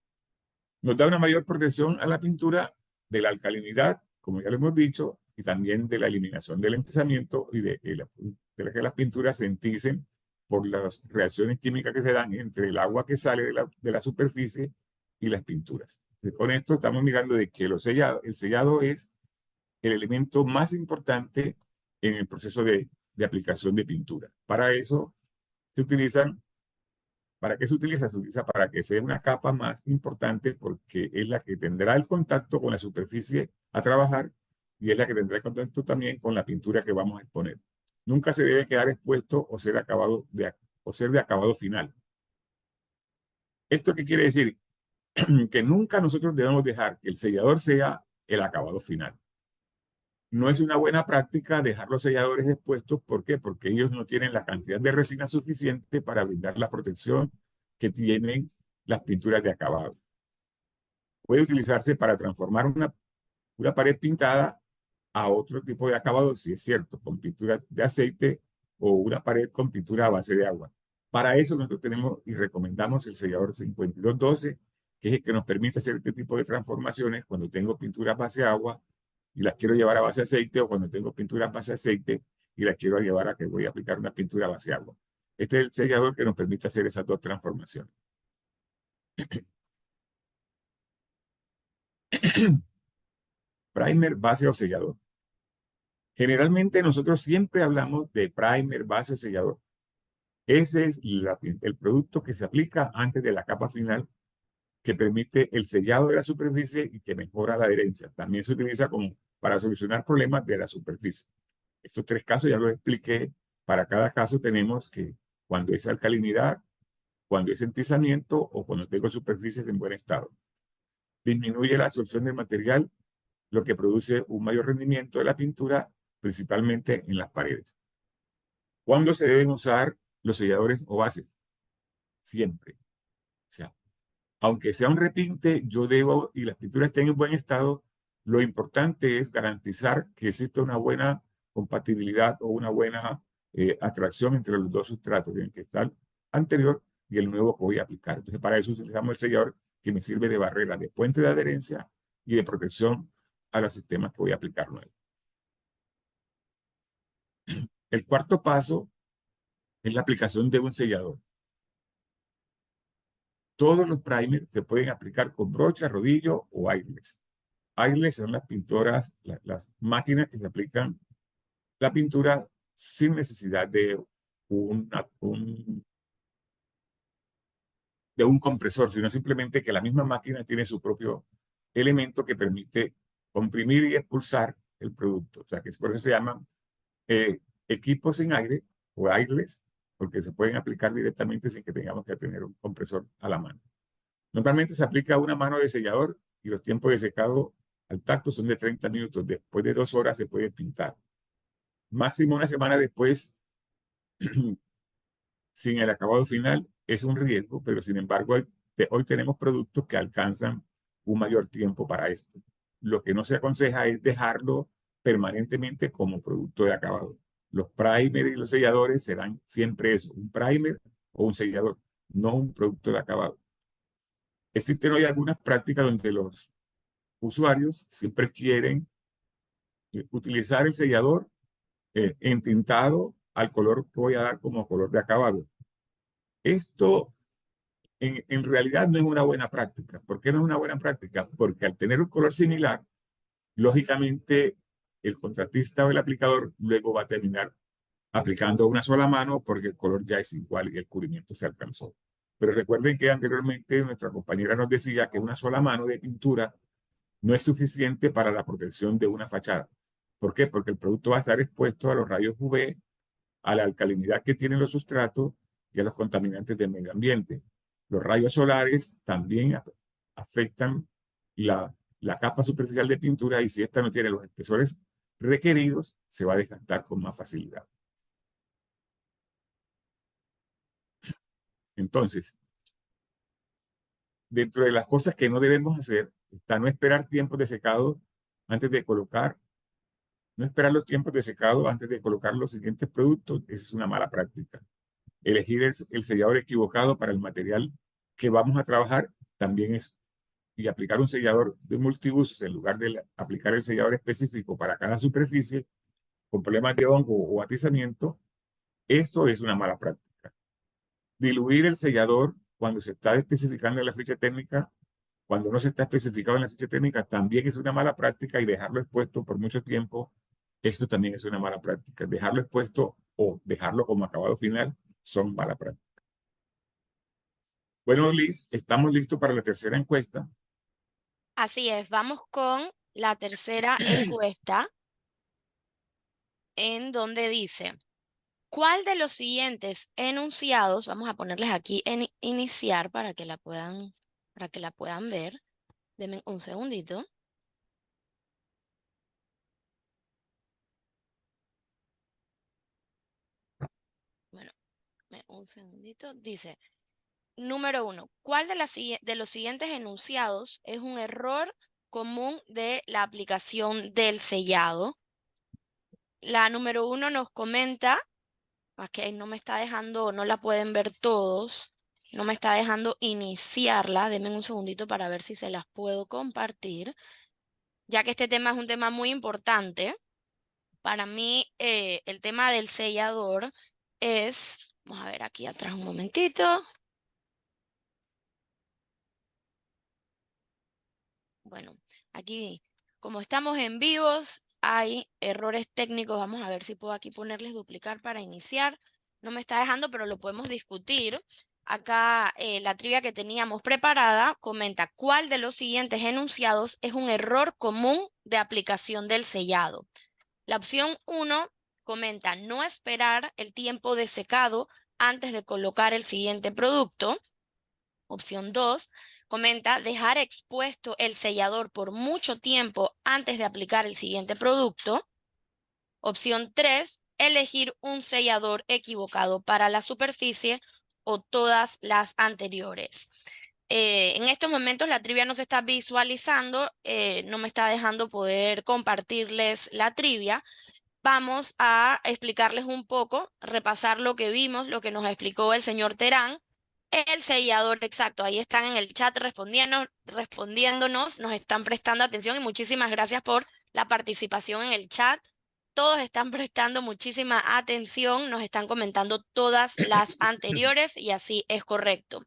Nos da una mayor protección a la pintura de la alcalinidad, como ya lo hemos dicho, y también de la eliminación del entizamiento y de que las pinturas se enticen por las reacciones químicas que se dan entre el agua que sale de la superficie y las pinturas. Y con esto estamos mirando de que el sellado es el elemento más importante en el proceso de aplicación de pintura. Para eso ¿para qué se utiliza? Se utiliza para que sea una capa más importante porque es la que tendrá el contacto con la superficie a trabajar y es la que tendrá el contacto también con la pintura que vamos a exponer. Nunca se debe quedar expuesto o ser de acabado final. ¿Esto qué quiere decir? Que nunca nosotros debemos dejar que el sellador sea el acabado final. No es una buena práctica dejar los selladores expuestos. ¿Por qué? Porque ellos no tienen la cantidad de resina suficiente para brindar la protección que tienen las pinturas de acabado. Puede utilizarse para transformar una pared pintada a otro tipo de acabado, si es cierto, con pintura de aceite o una pared con pintura a base de agua. Para eso nosotros tenemos y recomendamos el sellador 5212, que es el que nos permite hacer este tipo de transformaciones cuando tengo pintura a base de agua y las quiero llevar a base de aceite, o cuando tengo pintura a base de aceite y las quiero llevar a que voy a aplicar una pintura a base de agua. Este es el sellador que nos permite hacer esas dos transformaciones. Primer, base o sellador. Generalmente nosotros siempre hablamos de primer, base o sellador. Ese es el producto que se aplica antes de la capa final que permite el sellado de la superficie y que mejora la adherencia. También se utiliza para solucionar problemas de la superficie. Estos tres casos ya los expliqué. Para cada caso tenemos que cuando es alcalinidad, cuando es entizamiento o cuando tengo superficies en buen estado. Disminuye la absorción del material, lo que produce un mayor rendimiento de la pintura principalmente en las paredes. ¿Cuándo se deben usar los selladores o bases? Siempre. O sea, aunque sea un repinte, yo debo, y las pinturas estén en buen estado, lo importante es garantizar que exista una buena compatibilidad o una buena atracción entre los dos sustratos, el que está anterior y el nuevo que voy a aplicar. Entonces, para eso utilizamos el sellador que me sirve de barrera, de puente de adherencia y de protección a los sistemas que voy a aplicar nuevos. El cuarto paso es la aplicación de un sellador. Todos los primers se pueden aplicar con brocha, rodillo o airless. Airless son las pinturas, las máquinas que se aplican la pintura sin necesidad de de un compresor, sino simplemente que la misma máquina tiene su propio elemento que permite comprimir y expulsar el producto. O sea, que por eso se llaman equipos sin aire o airless, porque se pueden aplicar directamente sin que tengamos que tener un compresor a la mano. Normalmente se aplica una mano de sellador y los tiempos de secado al tacto son de 30 minutos. Después de 2 horas se puede pintar. Máximo una semana después, sin el acabado final, es un riesgo, pero sin embargo, hoy tenemos productos que alcanzan un mayor tiempo para esto. Lo que no se aconseja es dejarlo permanentemente como producto de acabado. Los primers y los selladores serán siempre eso, un primer o un sellador, no un producto de acabado. Existen hoy algunas prácticas donde los usuarios siempre quieren utilizar el sellador entintado al color que voy a dar como color de acabado. Esto en realidad no es una buena práctica. ¿Por qué no es una buena práctica? Porque al tener un color similar, lógicamente el contratista o el aplicador luego va a terminar aplicando una sola mano porque el color ya es igual y el cubrimiento se alcanzó. Pero recuerden que anteriormente nuestra compañera nos decía que una sola mano de pintura no es suficiente para la protección de una fachada. ¿Por qué? Porque el producto va a estar expuesto a los rayos UV, a la alcalinidad que tienen los sustratos y a los contaminantes del medio ambiente. Los rayos solares también afectan la capa superficial de pintura y si esta no tiene los espesores requeridos, se va a desgastar con más facilidad. Entonces, dentro de las cosas que no debemos hacer está no esperar tiempos de secado antes de colocar, no esperar los tiempos de secado antes de colocar los siguientes productos. Esa es una mala práctica. Elegir el sellador equivocado para el material que vamos a trabajar también es, y aplicar un sellador de multiusos en lugar de aplicar el sellador específico para cada superficie con problemas de hongo o atizamiento, esto es una mala práctica. Diluir el sellador cuando se está especificando en la ficha técnica, cuando no se está especificado en la ficha técnica, también es una mala práctica y dejarlo expuesto por mucho tiempo, esto también es una mala práctica. Dejarlo expuesto o dejarlo como acabado final son mala práctica. Bueno, Liz, estamos listos para la tercera encuesta. Así es, vamos con la tercera encuesta en donde dice, ¿cuál de los siguientes enunciados, vamos a ponerles aquí en iniciar para que la puedan ver? Denme un segundito. Bueno, un segundito. Dice, número 1, ¿cuál de los siguientes enunciados es un error común de la aplicación del sellado? La número 1 nos comenta, ok, no me está dejando, no la pueden ver todos, no me está dejando iniciarla. Denme un segundito para ver si se las puedo compartir, ya que este tema es un tema muy importante. Para mí, el tema del sellador es, vamos a ver aquí atrás un momentito. Bueno, aquí, como estamos en vivos, hay errores técnicos. Vamos a ver si puedo aquí ponerles duplicar para iniciar. No me está dejando, pero lo podemos discutir. Acá la trivia que teníamos preparada comenta cuál de los siguientes enunciados es un error común de aplicación del sellado. La opción 1 comenta no esperar el tiempo de secado antes de colocar el siguiente producto. Opción 2 comenta dejar expuesto el sellador por mucho tiempo antes de aplicar el siguiente producto. Opción 3, elegir un sellador equivocado para la superficie o todas las anteriores. En estos momentos la trivia no se está visualizando, no me está dejando poder compartirles la trivia. Vamos a explicarles un poco, repasar lo que vimos, lo que nos explicó el señor Terán. El sellador exacto, ahí están en el chat respondiéndonos, nos están prestando atención y muchísimas gracias por la participación en el chat. Todos están prestando muchísima atención, nos están comentando todas las anteriores y así es correcto.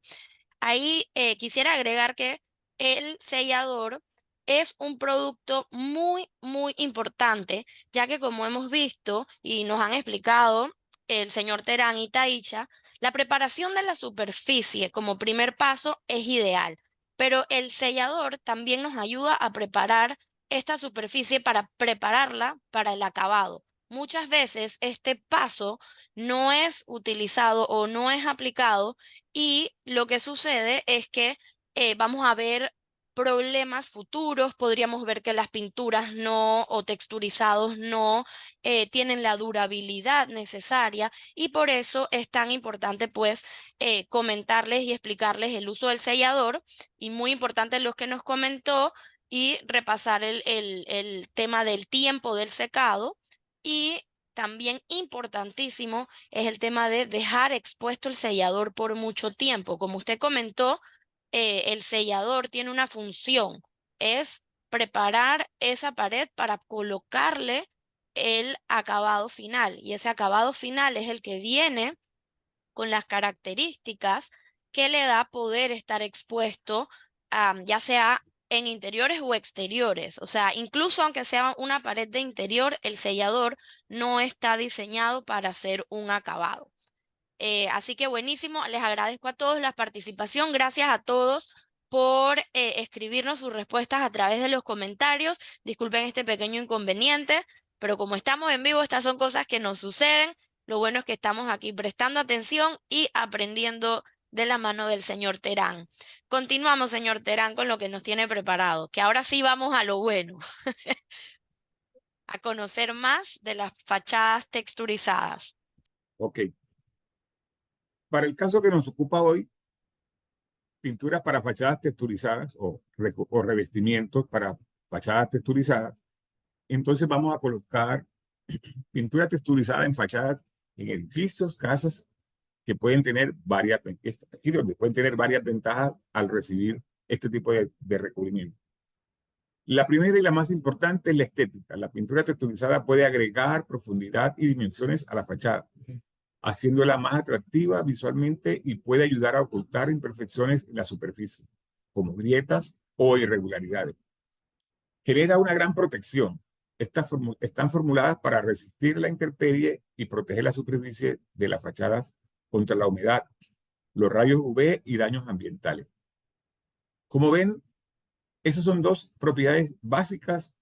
Ahí quisiera agregar que el sellador es un producto muy, muy importante, ya que como hemos visto y nos han explicado el señor Terán y Taisha, la preparación de la superficie como primer paso es ideal, pero el sellador también nos ayuda a preparar esta superficie para prepararla para el acabado. Muchas veces este paso no es utilizado o no es aplicado y lo que sucede es que vamos a ver problemas futuros, podríamos ver que las pinturas no o texturizados no tienen la durabilidad necesaria y por eso es tan importante pues comentarles y explicarles el uso del sellador y muy importante lo que nos comentó y repasar el tema del tiempo del secado y también importantísimo es el tema de dejar expuesto el sellador por mucho tiempo. Como usted comentó, el sellador tiene una función, es preparar esa pared para colocarle el acabado final. Y ese acabado final es el que viene con las características que le da poder estar expuesto, ya sea en interiores o exteriores. O sea, incluso aunque sea una pared de interior, el sellador no está diseñado para hacer un acabado. Así que buenísimo, les agradezco a todos la participación, gracias a todos por escribirnos sus respuestas a través de los comentarios. Disculpen este pequeño inconveniente, pero como estamos en vivo, estas son cosas que nos suceden. Lo bueno es que estamos aquí prestando atención y aprendiendo de la mano del señor Terán. Continuamos, señor Terán, con lo que nos tiene preparado, que ahora sí vamos a lo bueno, a conocer más de las fachadas texturizadas. Ok. Para el caso que nos ocupa hoy, pinturas para fachadas texturizadas o revestimientos para fachadas texturizadas, entonces vamos a colocar pintura texturizada en fachadas en edificios, casas que pueden tener varias, aquí donde pueden tener varias ventajas al recibir este tipo de recubrimiento. La primera y la más importante es la estética. La pintura texturizada puede agregar profundidad y dimensiones a la fachada, haciéndola más atractiva visualmente y puede ayudar a ocultar imperfecciones en la superficie, como grietas o irregularidades. Genera una gran protección. Están formuladas para resistir la intemperie y proteger la superficie de las fachadas contra la humedad, los rayos UV y daños ambientales. Como ven, esas son dos propiedades básicas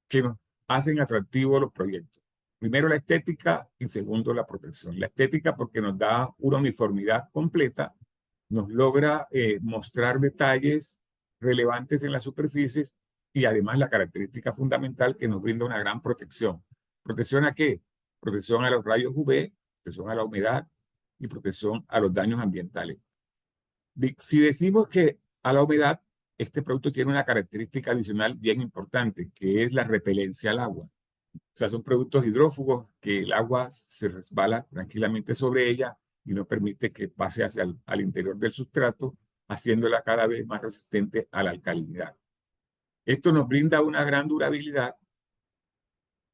que nos hacen atractivos los proyectos. Primero la estética y segundo la protección. La estética porque nos da una uniformidad completa, nos logra mostrar detalles relevantes en las superficies y además la característica fundamental que nos brinda una gran protección. ¿Protección a qué? Protección a los rayos UV, protección a la humedad y protección a los daños ambientales. Si decimos que a la humedad, este producto tiene una característica adicional bien importante, que es la repelencia al agua. O sea, son productos hidrófugos que el agua se resbala tranquilamente sobre ella y no permite que pase hacia al interior del sustrato, haciéndola cada vez más resistente a la alcalinidad. Esto nos brinda una gran durabilidad.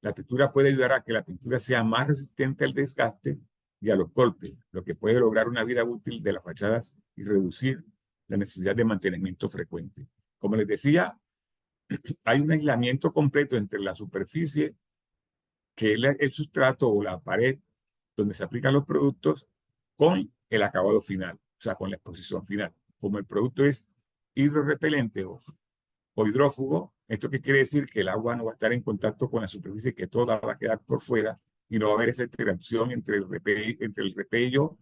La textura puede ayudar a que la pintura sea más resistente al desgaste y a los golpes, lo que puede lograr una vida útil de las fachadas y reducir la necesidad de mantenimiento frecuente. Como les decía, hay un aislamiento completo entre la superficie, que es el sustrato o la pared donde se aplican los productos, con el acabado final, o sea, con la exposición final. Como el producto es hidrorrepelente o hidrófugo, ¿esto qué quiere decir? Que el agua no va a estar en contacto con la superficie, que toda va a quedar por fuera y no va a haber esa interacción entre el repello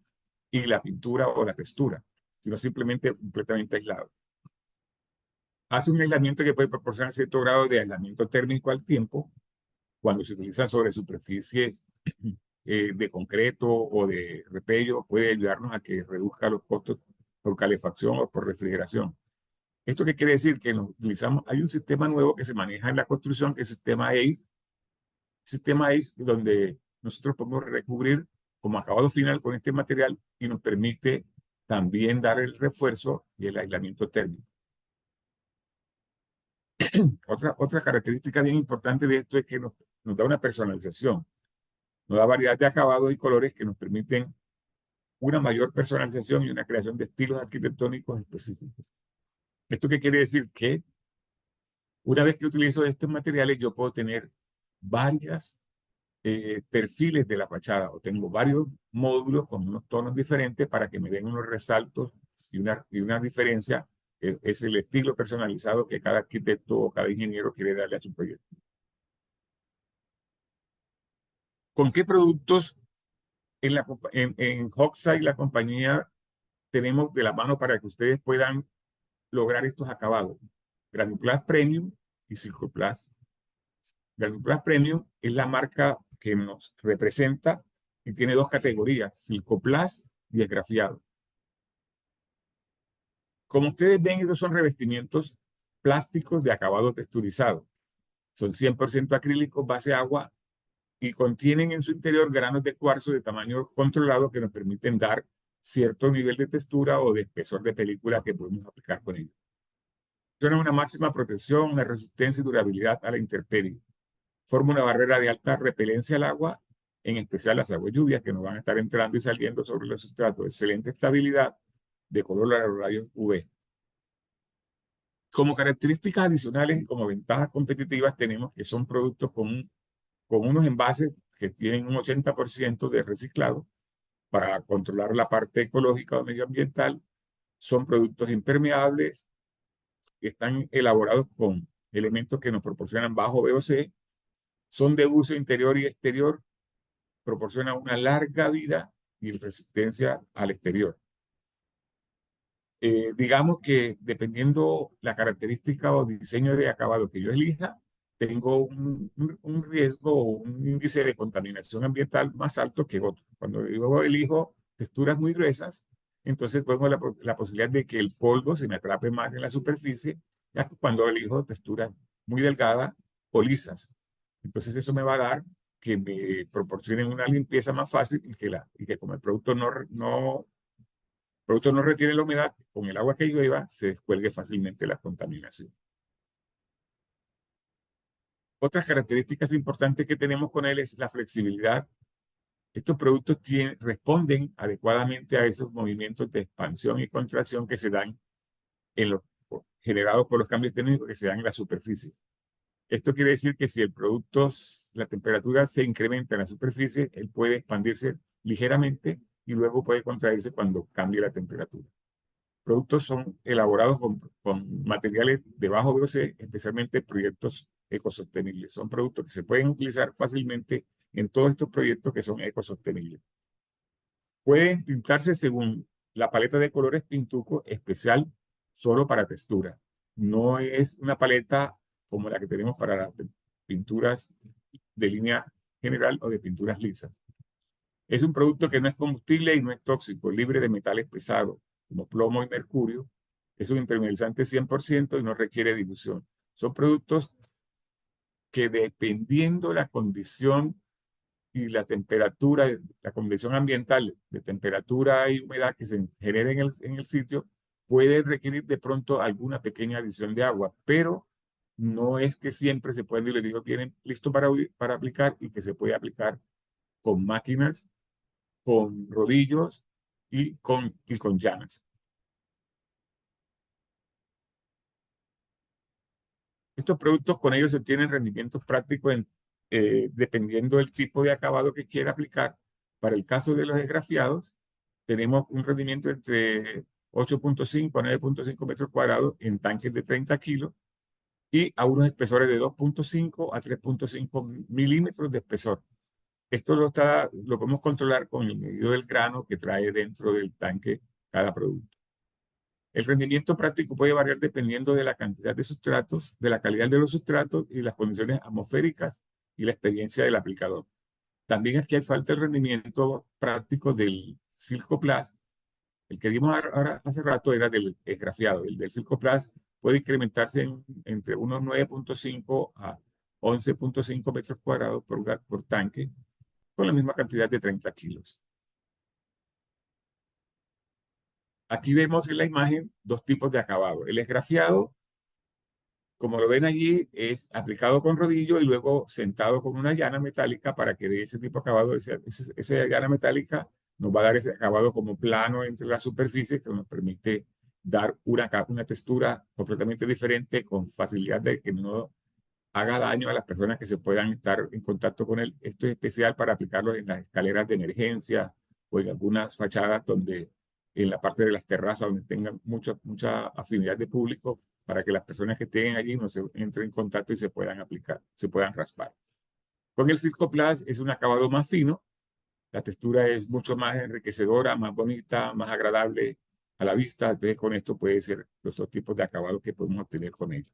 y la pintura o la textura, sino simplemente completamente aislado. Hace un aislamiento que puede proporcionar cierto grado de aislamiento térmico al tiempo cuando se utiliza sobre superficies de concreto o de repello, puede ayudarnos a que reduzca los costos por calefacción o por refrigeración. ¿Esto qué quiere decir? Que nos utilizamos, hay un sistema nuevo que se maneja en la construcción, que es el sistema ACE, donde nosotros podemos recubrir como acabado final con este material y nos permite también dar el refuerzo y el aislamiento térmico. Otra característica bien importante de esto es que nos da una personalización, nos da variedad de acabados y colores que nos permiten una mayor personalización y una creación de estilos arquitectónicos específicos. ¿Esto qué quiere decir? Que una vez que utilizo estos materiales, yo puedo tener varias perfiles de la fachada, o tengo varios módulos con unos tonos diferentes para que me den unos resaltos y una diferencia. Es el estilo personalizado que cada arquitecto o cada ingeniero quiere darle a su proyecto. ¿Con qué productos en Hochside, la compañía, tenemos de la mano para que ustedes puedan lograr estos acabados? Granuplast Premium y Silcoplast. Granuplast Premium es la marca que nos representa y tiene dos categorías, Silcoplast y esgrafiado. Como ustedes ven, estos son revestimientos plásticos de acabado texturizado. Son 100% acrílicos, base agua, y contienen en su interior granos de cuarzo de tamaño controlado que nos permiten dar cierto nivel de textura o de espesor de película que podemos aplicar con ellos. Tiene una máxima protección, una resistencia y durabilidad a la intemperie. Forma una barrera de alta repelencia al agua, en especial las aguas lluvias que nos van a estar entrando y saliendo sobre los sustratos. Excelente estabilidad de color a los rayos UV. Como características adicionales y como ventajas competitivas tenemos que son productos con unos envases que tienen un 80% de reciclado para controlar la parte ecológica o medioambiental. Son productos impermeables, están elaborados con elementos que nos proporcionan bajo VOC, son de uso interior y exterior, proporcionan una larga vida y resistencia al exterior. Digamos que dependiendo la característica o diseño de acabado que yo elija, tengo un riesgo o un índice de contaminación ambiental más alto que otro. Cuando yo elijo texturas muy gruesas, entonces tengo la posibilidad de que el polvo se me atrape más en la superficie, ya que cuando elijo texturas muy delgadas o lisas. Entonces eso me va a dar que me proporcionen una limpieza más fácil y que como el producto no retiene la humedad, con el agua que llueva se descuelgue fácilmente la contaminación. Otras características importantes que tenemos con él es la flexibilidad. Estos productos responden adecuadamente a esos movimientos de expansión y contracción que se dan generados por los cambios térmicos que se dan en las superficies. Esto quiere decir que si la temperatura se incrementa en la superficie, él puede expandirse ligeramente y luego puede contraerse cuando cambie la temperatura. Productos son elaborados con materiales de bajo VOC, especialmente proyectos ecosostenibles. Son productos que se pueden utilizar fácilmente en todos estos proyectos que son ecosostenibles. Pueden pintarse según la paleta de colores Pintuco, especial solo para textura. No es una paleta como la que tenemos para las pinturas de línea general o de pinturas lisas. Es un producto que no es combustible y no es tóxico, libre de metales pesados, como plomo y mercurio. Es un impermeabilizante 100% y no requiere dilución. Son productos que dependiendo la condición y la temperatura, la condición ambiental de temperatura y humedad que se genere en el sitio, puede requerir de pronto alguna pequeña adición de agua, pero no es que siempre se pueden diluir. Vienen listos para aplicar y que se puede aplicar con máquinas, con rodillos y con llanas. Estos productos con ellos se obtienen rendimientos prácticos dependiendo del tipo de acabado que quiera aplicar. Para el caso de los esgrafiados, tenemos un rendimiento entre 8.5 a 9.5 metros cuadrados en tanques de 30 kilos y a unos espesores de 2.5 a 3.5 milímetros de espesor. Esto lo podemos controlar con el medidor del grano que trae dentro del tanque cada producto. El rendimiento práctico puede variar dependiendo de la cantidad de sustratos, de la calidad de los sustratos y las condiciones atmosféricas y la experiencia del aplicador. También aquí hay falta de rendimiento práctico del Silcoplast. El que dimos ahora hace rato era del esgrafiado. El del Silcoplast puede incrementarse entre unos 9.5 a 11.5 metros cuadrados por tanque, con la misma cantidad de 30 kilos. Aquí vemos en la imagen dos tipos de acabado. El esgrafiado, como lo ven allí, es aplicado con rodillo y luego sentado con una llana metálica para que dé ese tipo de acabado. Esa llana metálica nos va a dar ese acabado como plano entre las superficies que nos permite dar una textura completamente diferente con facilidad de que no haga daño a las personas que se puedan estar en contacto con él. Esto es especial para aplicarlo en las escaleras de emergencia o en algunas fachadas donde en la parte de las terrazas donde tengan mucha afinidad de público para que las personas que estén allí no se entren en contacto y se puedan aplicar, se puedan raspar. Con el Silcoplast es un acabado más fino, la textura es mucho más enriquecedora, más bonita, más agradable a la vista. Entonces con esto puede ser los dos tipos de acabado que podemos obtener con ello.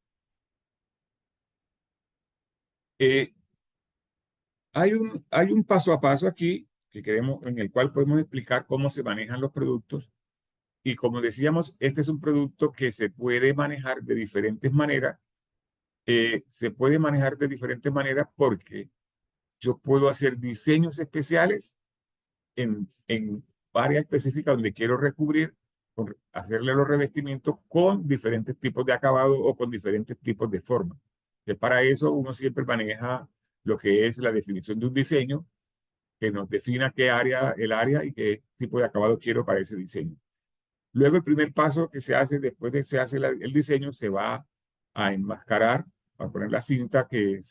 Hay un paso a paso aquí en el cual podemos explicar cómo se manejan los productos. Y como decíamos, este es un producto que se puede manejar de diferentes maneras. Se puede manejar de diferentes maneras porque yo puedo hacer diseños especiales en áreas específicas donde quiero recubrir, hacerle los revestimientos con diferentes tipos de acabado o con diferentes tipos de forma. Que para eso uno siempre maneja lo que es la definición de un diseño, que nos defina el área y qué tipo de acabado quiero para ese diseño. Luego el primer paso que se hace después de que se hace el diseño, se va a enmascarar, a poner la cinta que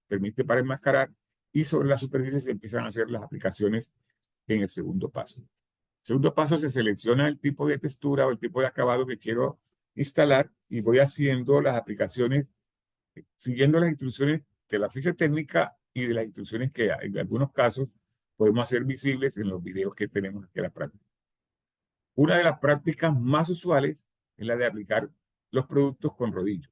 permite para enmascarar, y sobre la superficie se empiezan a hacer las aplicaciones en el segundo paso. Segundo paso, se selecciona el tipo de textura o el tipo de acabado que quiero instalar y voy haciendo las aplicaciones siguiendo las instrucciones de la ficha técnica y de las instrucciones que en algunos casos podemos hacer visibles en los videos que tenemos aquí en la práctica. Una de las prácticas más usuales es la de aplicar los productos con rodillo.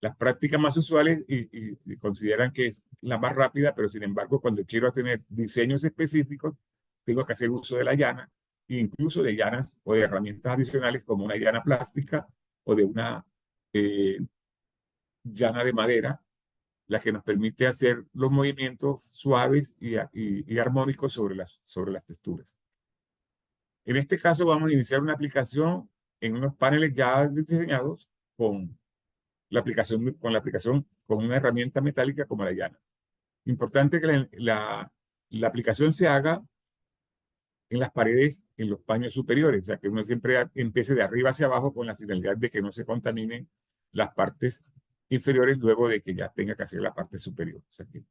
Las prácticas más usuales y consideran que es la más rápida, pero sin embargo, cuando quiero tener diseños específicos, tengo que hacer uso de la llana, e incluso de llanas o de herramientas adicionales como una llana plástica o de una llana de madera, la que nos permite hacer los movimientos suaves y armónicos sobre las texturas. En este caso vamos a iniciar una aplicación en unos paneles ya diseñados con la aplicación con una herramienta metálica como la llana. Importante que la aplicación se haga en las paredes, en los paños superiores, o sea que uno siempre empiece de arriba hacia abajo con la finalidad de que no se contaminen las partes inferiores luego de que ya tenga que hacer la parte superior. O sea que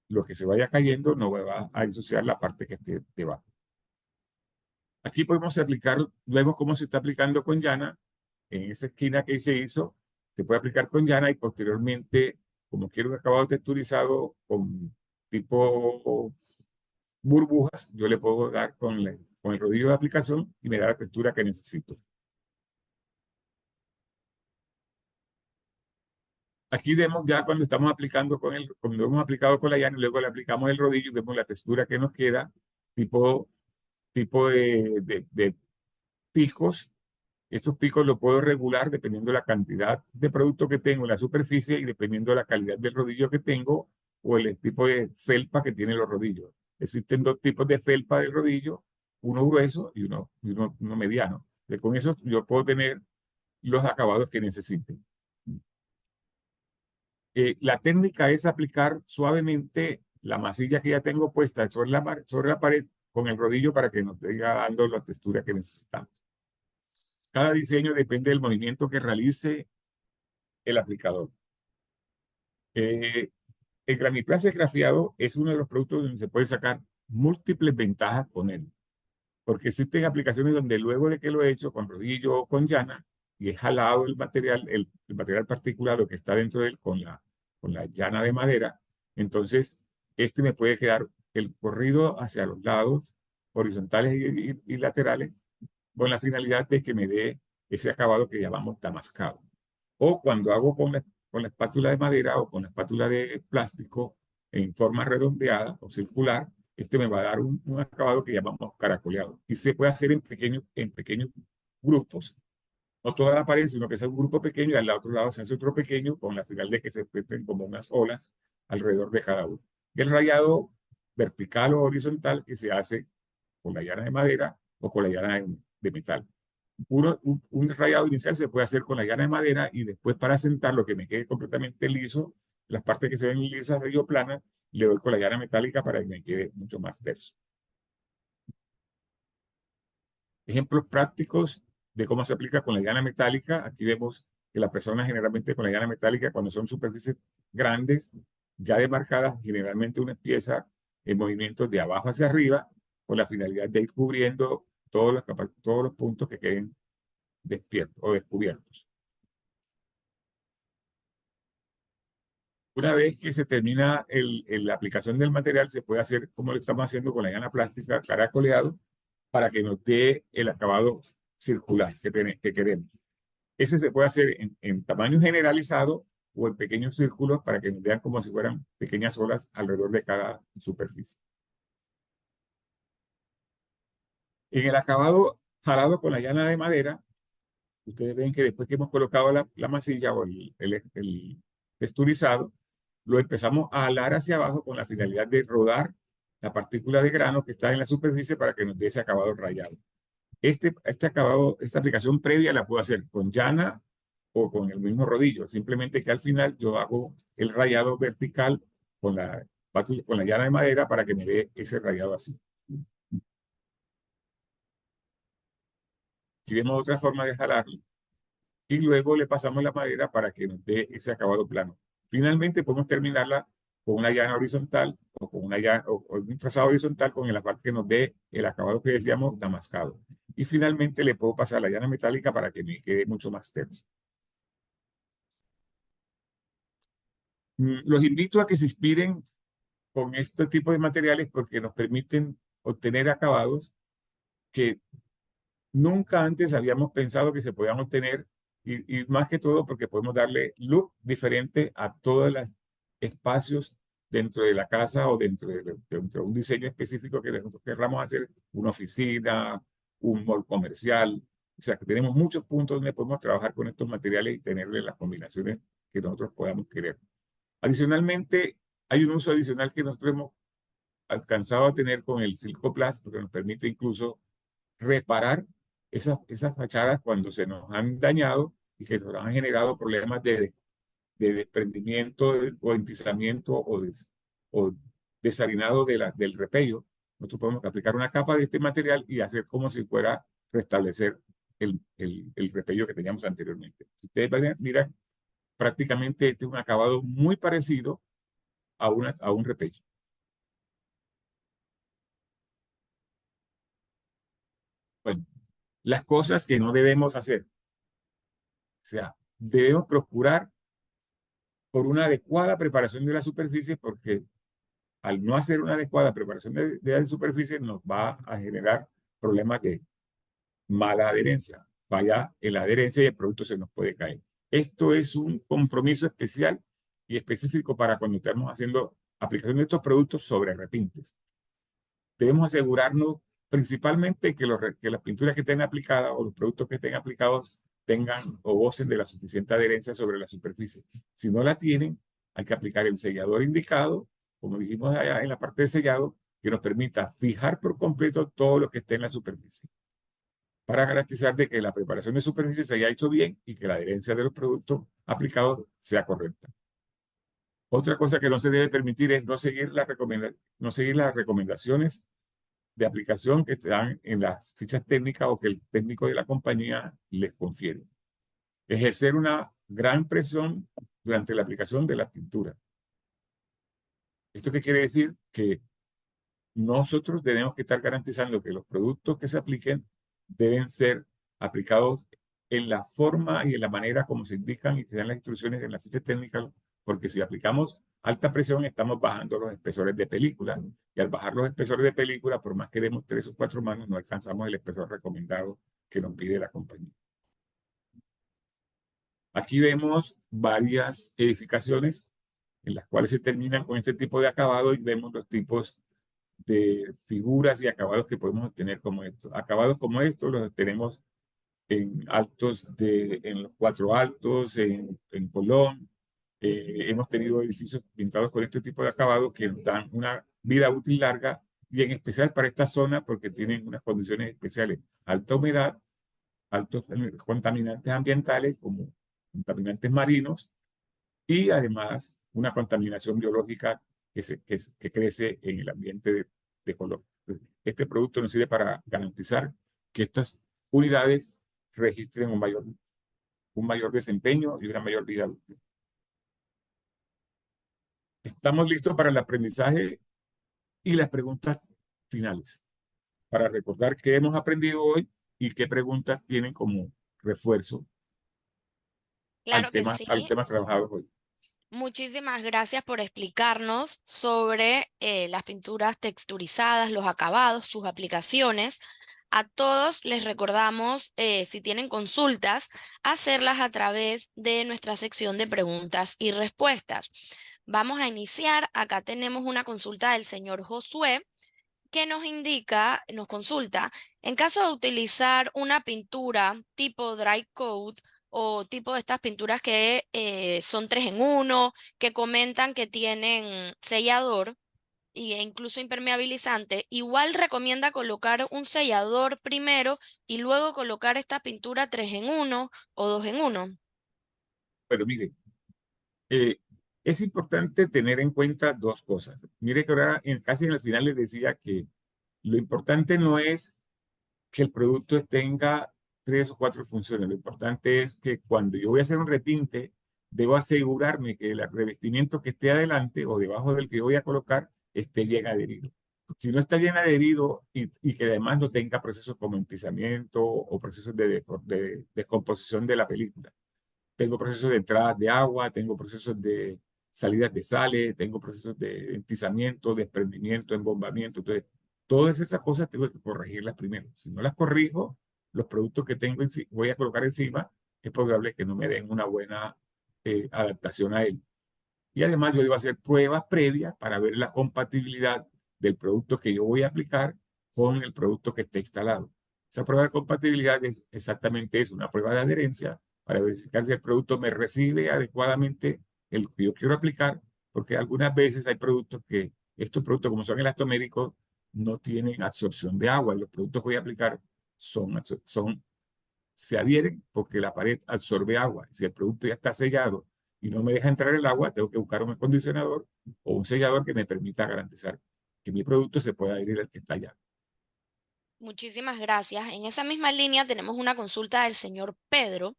lo que se vaya cayendo no va a ensuciar la parte que esté debajo. Aquí podemos aplicar, vemos cómo se está aplicando con llana. En esa esquina que se hizo, se puede aplicar con llana y posteriormente, como quiero un acabado texturizado con tipo burbujas, yo le puedo dar con el rodillo de aplicación y me da la textura que necesito. Aquí vemos ya cuando estamos aplicando cuando hemos aplicado con la llana y luego le aplicamos el rodillo y vemos la textura que nos queda, tipo de picos. Estos picos los puedo regular dependiendo de la cantidad de producto que tengo en la superficie y dependiendo de la calidad del rodillo que tengo o el tipo de felpa que tienen los rodillos. Existen dos tipos de felpa de rodillo, uno grueso y uno mediano. Con eso yo puedo tener los acabados que necesiten. La técnica es aplicar suavemente la masilla que ya tengo puesta sobre la pared con el rodillo para que nos vaya dando la textura que necesitamos. Cada diseño depende del movimiento que realice el aplicador. El Graniplast esgrafiado es uno de los productos donde se puede sacar múltiples ventajas con él. Porque existen aplicaciones donde luego de que lo he hecho con rodillo o con llana y he jalado el material particulado que está dentro de él con la llana de madera, entonces este me puede quedar el corrido hacia los lados, horizontales y laterales, con la finalidad de que me dé ese acabado que llamamos damascado. O cuando hago con la espátula de madera o con la espátula de plástico en forma redondeada o circular, me va a dar un acabado que llamamos caracoleado. Y se puede hacer en pequeños grupos. No toda la pared, sino que es un grupo pequeño y al otro lado se hace otro pequeño con la final de que se pinten como unas olas alrededor de cada uno. Y el rayado vertical o horizontal que se hace con la llana de madera o con la llana de metal. Un rayado inicial se puede hacer con la llana de madera y después para asentar lo que me quede completamente liso, las partes que se ven lisas, medio planas, le doy con la llana metálica para que me quede mucho más terso. Ejemplos prácticos de cómo se aplica con la llana metálica. Aquí vemos que las personas generalmente con la llana metálica, cuando son superficies grandes, ya demarcadas, generalmente una empieza en movimientos de abajo hacia arriba, con la finalidad de ir cubriendo todos los puntos que queden despiertos o descubiertos. Una vez que se termina la aplicación del material, se puede hacer como lo estamos haciendo con la llana plástica, caracoleado, para que nos dé el acabado circular que queremos. Ese se puede hacer en tamaño generalizado o en pequeños círculos para que nos vean como si fueran pequeñas olas alrededor de cada superficie. En el acabado jalado con la llana de madera, ustedes ven que después que hemos colocado la masilla o el texturizado, lo empezamos a jalar hacia abajo con la finalidad de rodar la partícula de grano que está en la superficie para que nos dé ese acabado rayado. Esta aplicación previa la puedo hacer con llana o con el mismo rodillo. Simplemente que al final yo hago el rayado vertical con la llana de madera para que me dé ese rayado así. Y vemos otra forma de jalarlo. Y luego le pasamos la madera para que nos dé ese acabado plano. Finalmente podemos terminarla con una llana horizontal o con o un trazado horizontal con la parte que nos dé el acabado que decíamos damascado. Y finalmente le puedo pasar la llana metálica para que me quede mucho más terso. Los invito a que se inspiren con este tipo de materiales porque nos permiten obtener acabados que nunca antes habíamos pensado que se podían obtener y más que todo porque podemos darle look diferente a todos los espacios dentro de la casa o dentro de un diseño específico que nosotros querramos hacer, una oficina, un mall comercial. O sea, que tenemos muchos puntos donde podemos trabajar con estos materiales y tenerle las combinaciones que nosotros podamos querer. Adicionalmente, hay un uso adicional que nosotros hemos alcanzado a tener con el Silcoplast, porque nos permite incluso reparar esas fachadas cuando se nos han dañado y que nos han generado problemas de desprendimiento o entizamiento o desharinado del repello. Nosotros podemos aplicar una capa de este material y hacer como si fuera restablecer el repello que teníamos anteriormente. Ustedes miran, prácticamente este es un acabado muy parecido a un repello. Bueno, las cosas que no debemos hacer. O sea, debemos procurar por una adecuada preparación de la superficie porque al no hacer una adecuada preparación de la superficie nos va a generar problemas de mala adherencia. Falla en la adherencia y el producto se nos puede caer. Esto es un compromiso especial y específico para cuando estamos haciendo aplicación de estos productos sobre repintes. Debemos asegurarnos principalmente que las pinturas que estén aplicadas o los productos que estén aplicados tengan o gocen de la suficiente adherencia sobre la superficie. Si no la tienen, hay que aplicar el sellador indicado, como dijimos allá en la parte de sellado, que nos permita fijar por completo todo lo que esté en la superficie, para garantizar de que la preparación de superficie se haya hecho bien y que la adherencia de los productos aplicados sea correcta. Otra cosa que no se debe permitir es no seguir las recomendaciones de aplicación que están en las fichas técnicas o que el técnico de la compañía les confiere. Ejercer una gran presión durante la aplicación de la pintura. ¿Esto qué quiere decir? Que nosotros tenemos que estar garantizando que los productos que se apliquen deben ser aplicados en la forma y en la manera como se indican y se dan las instrucciones en la ficha técnica, porque si aplicamos alta presión estamos bajando los espesores de película y al bajar los espesores de película, por más que demos 3 o 4 manos, no alcanzamos el espesor recomendado que nos pide la compañía. Aquí vemos varias edificaciones en las cuales se terminan con este tipo de acabado y vemos los tipos de figuras y acabados que podemos obtener como estos. Acabados como estos los tenemos en en los Cuatro Altos, en Colón. Hemos tenido edificios pintados con este tipo de acabado que dan una vida útil larga y en especial para esta zona porque tienen unas condiciones especiales. Alta humedad, altos contaminantes ambientales como contaminantes marinos y además una contaminación biológica que crece en el ambiente de Colón. Este producto nos sirve para garantizar que estas unidades registren un mayor desempeño y una mayor vida útil. Estamos listos para el aprendizaje y las preguntas finales, para recordar qué hemos aprendido hoy y qué preguntas tienen como refuerzo Claro que al sí. tema trabajado hoy. Muchísimas gracias por explicarnos sobre las pinturas texturizadas, los acabados, sus aplicaciones. A todos les recordamos, si tienen consultas, hacerlas a través de nuestra sección de preguntas y respuestas. Vamos a iniciar. Acá tenemos una consulta del señor Josué que nos indica, nos consulta, en caso de utilizar una pintura tipo dry coat o tipo de estas pinturas que son 3 en 1, que comentan que tienen sellador e incluso impermeabilizante, igual recomienda colocar un sellador primero y luego colocar esta pintura 3 en 1 o 2 en 1. Pero mire, es importante tener en cuenta dos cosas. Mire que ahora casi en el final les decía que lo importante no es que el producto tenga 3 o 4 funciones. Lo importante es que cuando yo voy a hacer un repinte, debo asegurarme que el revestimiento que esté adelante o debajo del que voy a colocar esté bien adherido. Si no está bien adherido y que además no tenga procesos como entizamiento o procesos de descomposición de la película. Tengo procesos de entradas de agua, tengo procesos de salidas de sales, tengo procesos de entizamiento, desprendimiento, embombamiento. Entonces, todas esas cosas tengo que corregirlas primero. Si no las corrijo, los productos que voy a colocar encima, es probable que no me den una buena adaptación a él. Y además yo debo hacer pruebas previas para ver la compatibilidad del producto que yo voy a aplicar con el producto que esté instalado. Esa prueba de compatibilidad es exactamente eso, una prueba de adherencia para verificar si el producto me recibe adecuadamente el que yo quiero aplicar, porque algunas veces hay productos estos productos como son elastoméricos, no tienen absorción de agua. Los productos que voy a aplicar se adhieren porque la pared absorbe agua. Si el producto ya está sellado y no me deja entrar el agua, tengo que buscar un acondicionador o un sellador que me permita garantizar que mi producto se pueda adherir al que está allá. Muchísimas gracias. En esa misma línea tenemos una consulta del señor Pedro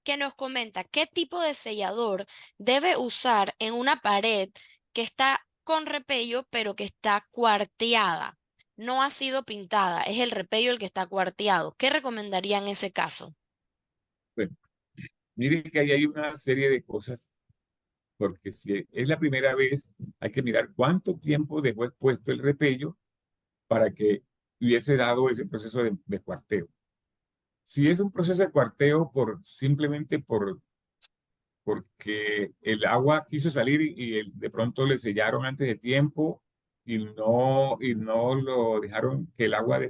que nos comenta qué tipo de sellador debe usar en una pared que está con repello pero que está cuarteada. No ha sido pintada, es el repello el que está cuarteado. ¿Qué recomendaría en ese caso? Bueno, miren que ahí hay una serie de cosas, porque si es la primera vez, hay que mirar cuánto tiempo dejó expuesto el repello para que hubiese dado ese proceso de cuarteo. Si es un proceso de cuarteo simplemente porque el agua quiso salir y de pronto le sellaron antes de tiempo y no lo dejaron que el agua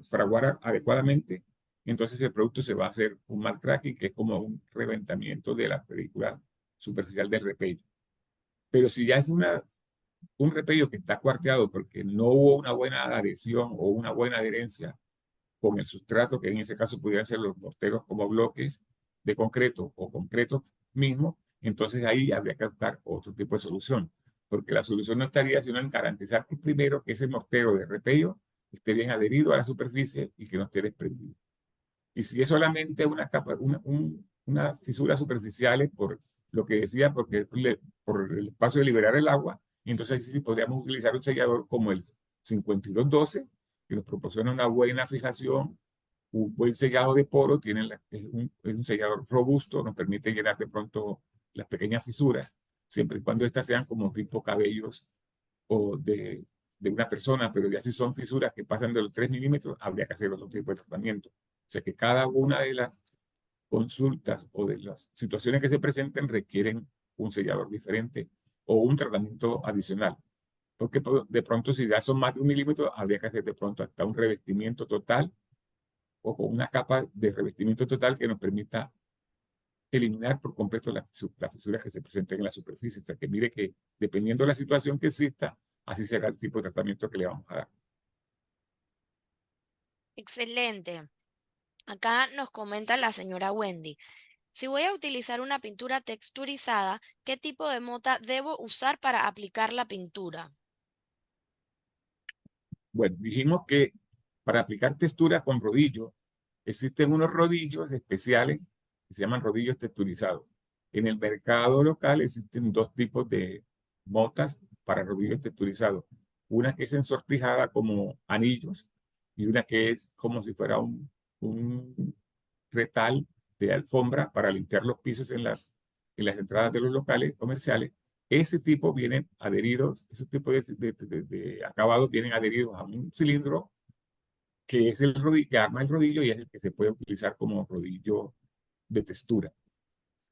fraguara adecuadamente, entonces el producto se va a hacer un mal cracking, que es como un reventamiento de la película superficial del repello. Pero si ya es un repello que está cuarteado porque no hubo una buena adhesión o una buena adherencia con el sustrato, que en ese caso pudieran ser los morteros como bloques de concreto o concreto mismo, entonces ahí habría que buscar otro tipo de solución, porque la solución no estaría sino en garantizar que primero que ese mortero de repello esté bien adherido a la superficie y que no esté desprendido. Y si es solamente una capa, unas fisuras superficiales por lo que decía, por el paso de liberar el agua, entonces sí podríamos utilizar un sellador como el 5212, que nos proporciona una buena fijación, un buen sellado de poro, es un sellador robusto, nos permite llenar de pronto las pequeñas fisuras, siempre y cuando estas sean como tipo cabellos o de una persona, pero ya si son fisuras que pasan de los 3 milímetros, habría que hacer otro tipo de tratamiento. O sea que cada una de las consultas o de las situaciones que se presenten requieren un sellador diferente o un tratamiento adicional. Porque de pronto si ya son más de 1 milímetro, habría que hacer de pronto hasta un revestimiento total o con una capa de revestimiento total que nos permita eliminar por completo las fisuras que se presenten en la superficie. O sea, que mire que dependiendo de la situación que exista, así será el tipo de tratamiento que le vamos a dar. Excelente. Acá nos comenta la señora Wendy. Si voy a utilizar una pintura texturizada, ¿qué tipo de mota debo usar para aplicar la pintura? Bueno, dijimos que para aplicar texturas con rodillo, existen unos rodillos especiales que se llaman rodillos texturizados. En el mercado local existen 2 tipos de motas para rodillos texturizados. Una que es ensortijada como anillos y una que es como si fuera un retal de alfombra para limpiar los pisos en las entradas de los locales comerciales. Ese tipo vienen adheridos, esos tipos de acabados vienen adheridos a un cilindro que es el rodillo, que arma el rodillo y es el que se puede utilizar como rodillo de textura.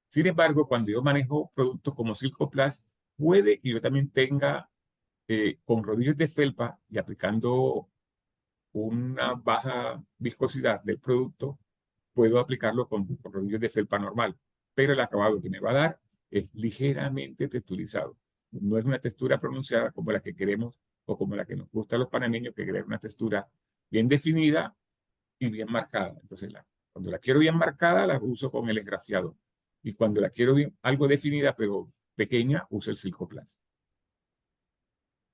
Sin embargo, cuando yo manejo productos como Silcoplast, puede que yo también tenga con rodillos de felpa y aplicando una baja viscosidad del producto, puedo aplicarlo con rodillos de felpa normal, pero el acabado que me va a dar es ligeramente texturizado. No es una textura pronunciada como la que queremos o como la que nos gusta a los panameños, que queremos una textura bien definida y bien marcada. Entonces, cuando la quiero bien marcada, la uso con el esgrafiado. Y cuando la quiero bien, algo definida, pero pequeña, uso el Silcoplast.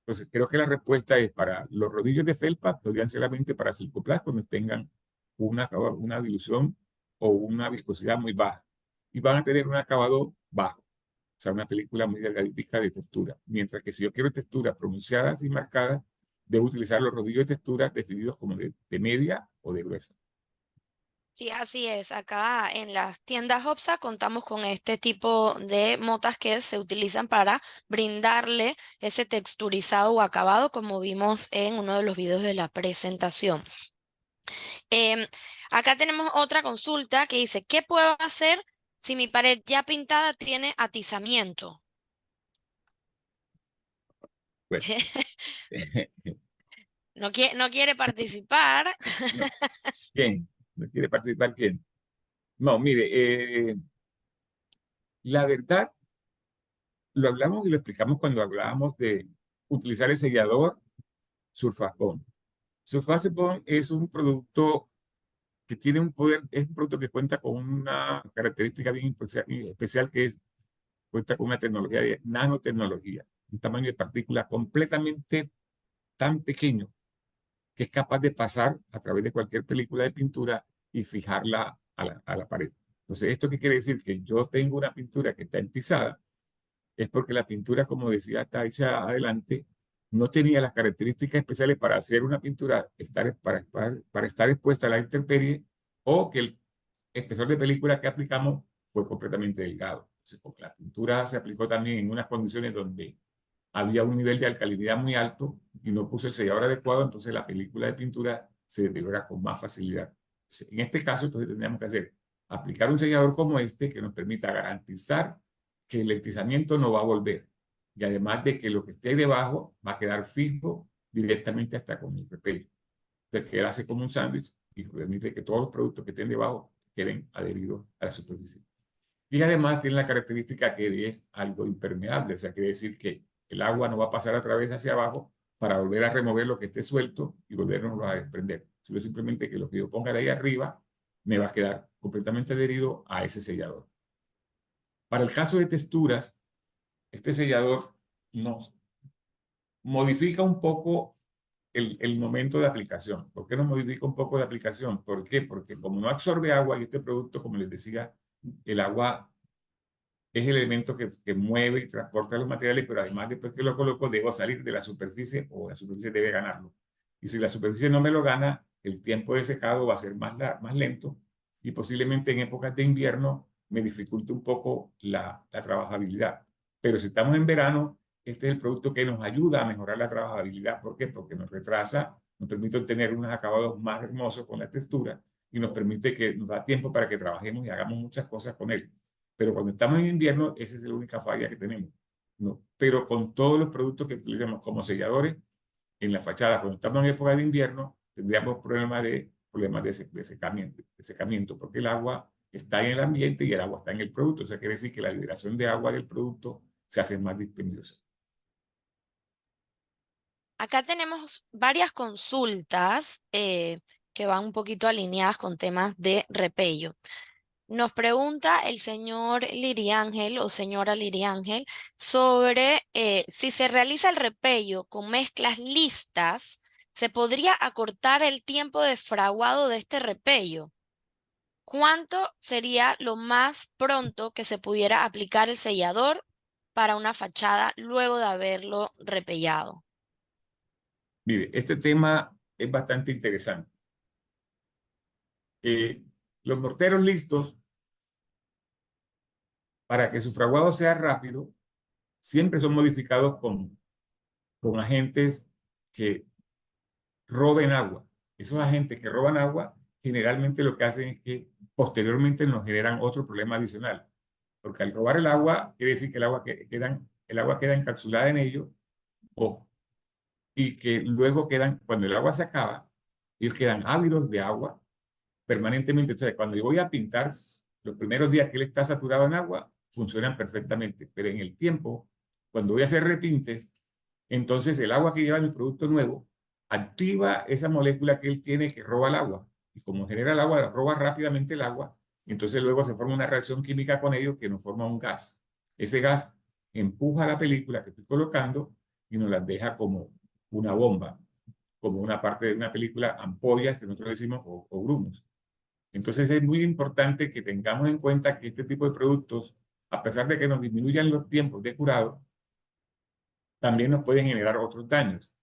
Entonces, creo que la respuesta es para los rodillos de felpa, podrían solamente para Silcoplast cuando tengan una dilución o una viscosidad muy baja. Y van a tener un acabado bajo. O sea, una película muy delgadita de textura. Mientras que si yo quiero texturas pronunciadas y marcadas, debo utilizar los rodillos de textura definidos como de media o de gruesa. Sí, así es. Acá en las tiendas Hopsa contamos con este tipo de motas que se utilizan para brindarle ese texturizado o acabado, como vimos en uno de los videos de la presentación. Em, Acá tenemos otra consulta que dice, ¿qué puedo hacer si mi pared ya pintada tiene atizamiento? Bueno, No quiere participar. no. ¿Quién? ¿No quiere participar quién? No, mire, la verdad, lo hablamos y lo explicamos cuando hablábamos de utilizar el sellador Surfactant. Surfactant es un producto que tiene un poder, es un producto que cuenta con una característica bien especial que es, cuenta con una tecnología de nanotecnología, un tamaño de partícula completamente tan pequeño que es capaz de pasar a través de cualquier película de pintura y fijarla a la pared. Entonces, ¿esto qué quiere decir? Que yo tengo una pintura que está entizada, es porque la pintura, como decía Taisha adelante, no tenía las características especiales para hacer una pintura para estar expuesta a la intemperie, o que el espesor de película que aplicamos fue completamente delgado. Entonces, porque la pintura se aplicó también en unas condiciones donde había un nivel de alcalinidad muy alto y no puse el sellador adecuado, entonces la película de pintura se deteriora con más facilidad. Entonces, en este caso, entonces tendríamos que aplicar un sellador como este que nos permita garantizar que el entizamiento no va a volver. Y además de que lo que esté ahí debajo va a quedar fijo directamente hasta con el repello. Entonces, que él hace como un sándwich y permite que todos los productos que estén debajo queden adheridos a la superficie. Y además tiene la característica que es algo impermeable, o sea, quiere decir que el agua no va a pasar a través hacia abajo para volver a remover lo que esté suelto y volvernos a desprender, sino simplemente que lo que yo ponga de ahí arriba me va a quedar completamente adherido a ese sellador. Para el caso de texturas, este sellador nos modifica un poco el momento de aplicación. ¿Por qué nos modifica un poco de aplicación? ¿Por qué? Porque como no absorbe agua y este producto, como les decía, el agua es el elemento que mueve y transporta los materiales, pero además después que lo coloco debo salir de la superficie o la superficie debe ganarlo. Y si la superficie no me lo gana, el tiempo de secado va a ser más lento y posiblemente en épocas de invierno me dificulte un poco la trabajabilidad. Pero si estamos en verano, este es el producto que nos ayuda a mejorar la trabajabilidad. ¿Por qué? Porque nos retrasa, nos permite obtener unos acabados más hermosos con la textura y nos permite que nos da tiempo para que trabajemos y hagamos muchas cosas con él. Pero cuando estamos en invierno, esa es la única falla que tenemos. no, pero con todos los productos que utilizamos como selladores en la fachada, cuando estamos en época de invierno, tendríamos problemas de secamiento, porque el agua está en el ambiente y el agua está en el producto. O sea, quiere decir que la liberación de agua del producto se hace más dispendiosa. Acá tenemos varias consultas que van un poquito alineadas con temas de repello. Nos pregunta el señor Liriángel o señora Liriángel sobre si se realiza el repello con mezclas listas, ¿se podría acortar el tiempo de fraguado de este repello? ¿Cuánto sería lo más pronto que se pudiera aplicar el sellador para una fachada luego de haberlo repellado? Mire, este tema es bastante interesante. Los morteros listos, para que su fraguado sea rápido, siempre son modificados con agentes que roben agua. Esos agentes que roban agua, generalmente lo que hacen es que posteriormente nos generan otro problema adicional. Porque al robar el agua, quiere decir que el agua queda encapsulada en ellos, y que luego cuando el agua se acaba, ellos quedan ávidos de agua permanentemente. Entonces, cuando yo voy a pintar, los primeros días que él está saturado en agua, funcionan perfectamente. Pero en el tiempo, cuando voy a hacer repintes, entonces el agua que lleva el producto nuevo activa esa molécula que él tiene que roba el agua. Y como genera el agua, roba rápidamente el agua. Entonces luego se forma una reacción química con ello que nos forma un gas. Ese gas empuja la película que estoy colocando y nos la deja como una bomba, como una parte de una película, ampollas que nosotros decimos, o grumos. Entonces es muy importante que tengamos en cuenta que este tipo de productos, a pesar de que nos disminuyan los tiempos de curado, también nos pueden generar otros daños.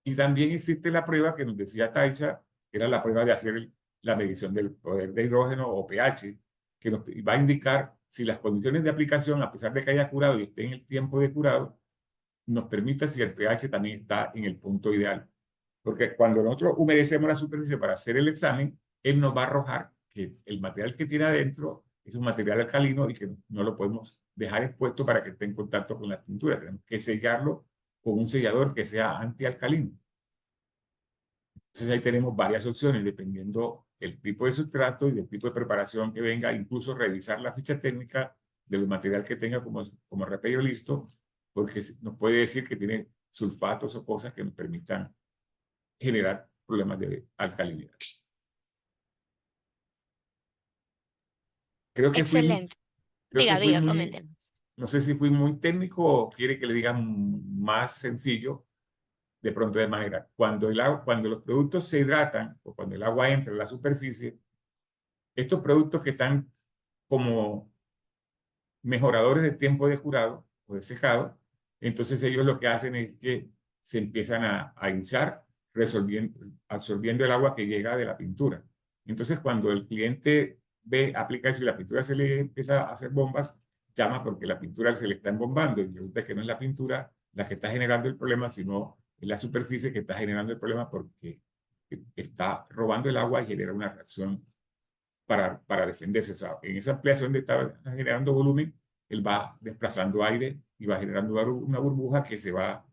Y también existe la prueba que nos decía Taisha, que era la prueba de hacer la medición del poder de hidrógeno o pH, que nos va a indicar si las condiciones de aplicación, a pesar de que haya curado y esté en el tiempo de curado, nos permite si el pH también está en el punto ideal. Porque cuando nosotros humedecemos la superficie para hacer el examen, él nos va a arrojar que el material que tiene adentro es un material alcalino y que no lo podemos dejar expuesto para que esté en contacto con la pintura. Tenemos que sellarlo con un sellador que sea antialcalino. Entonces ahí tenemos varias opciones dependiendo el tipo de sustrato y del tipo de preparación que venga, incluso revisar la ficha técnica del material que tenga como repello listo, porque nos puede decir que tiene sulfatos o cosas que nos permitan generar problemas de alcalinidad. Creo que Excelente. Diga, comenten. no sé si fui muy técnico o quiere que le diga más sencillo. De pronto de manera, cuando los productos se hidratan o cuando el agua entra en la superficie, estos productos que están como mejoradores del tiempo de curado o de secado, entonces ellos lo que hacen es que se empiezan a hinchar, absorbiendo el agua que llega de la pintura. Entonces, cuando el cliente aplica eso y la pintura se le empieza a hacer bombas, llama porque la pintura se le está embombando y resulta que no es la pintura la que está generando el problema, sino es la superficie que está generando el problema porque está robando el agua y genera una reacción para defenderse. O sea, en esa ampliación de está generando volumen, él va desplazando aire y va generando una burbuja que se va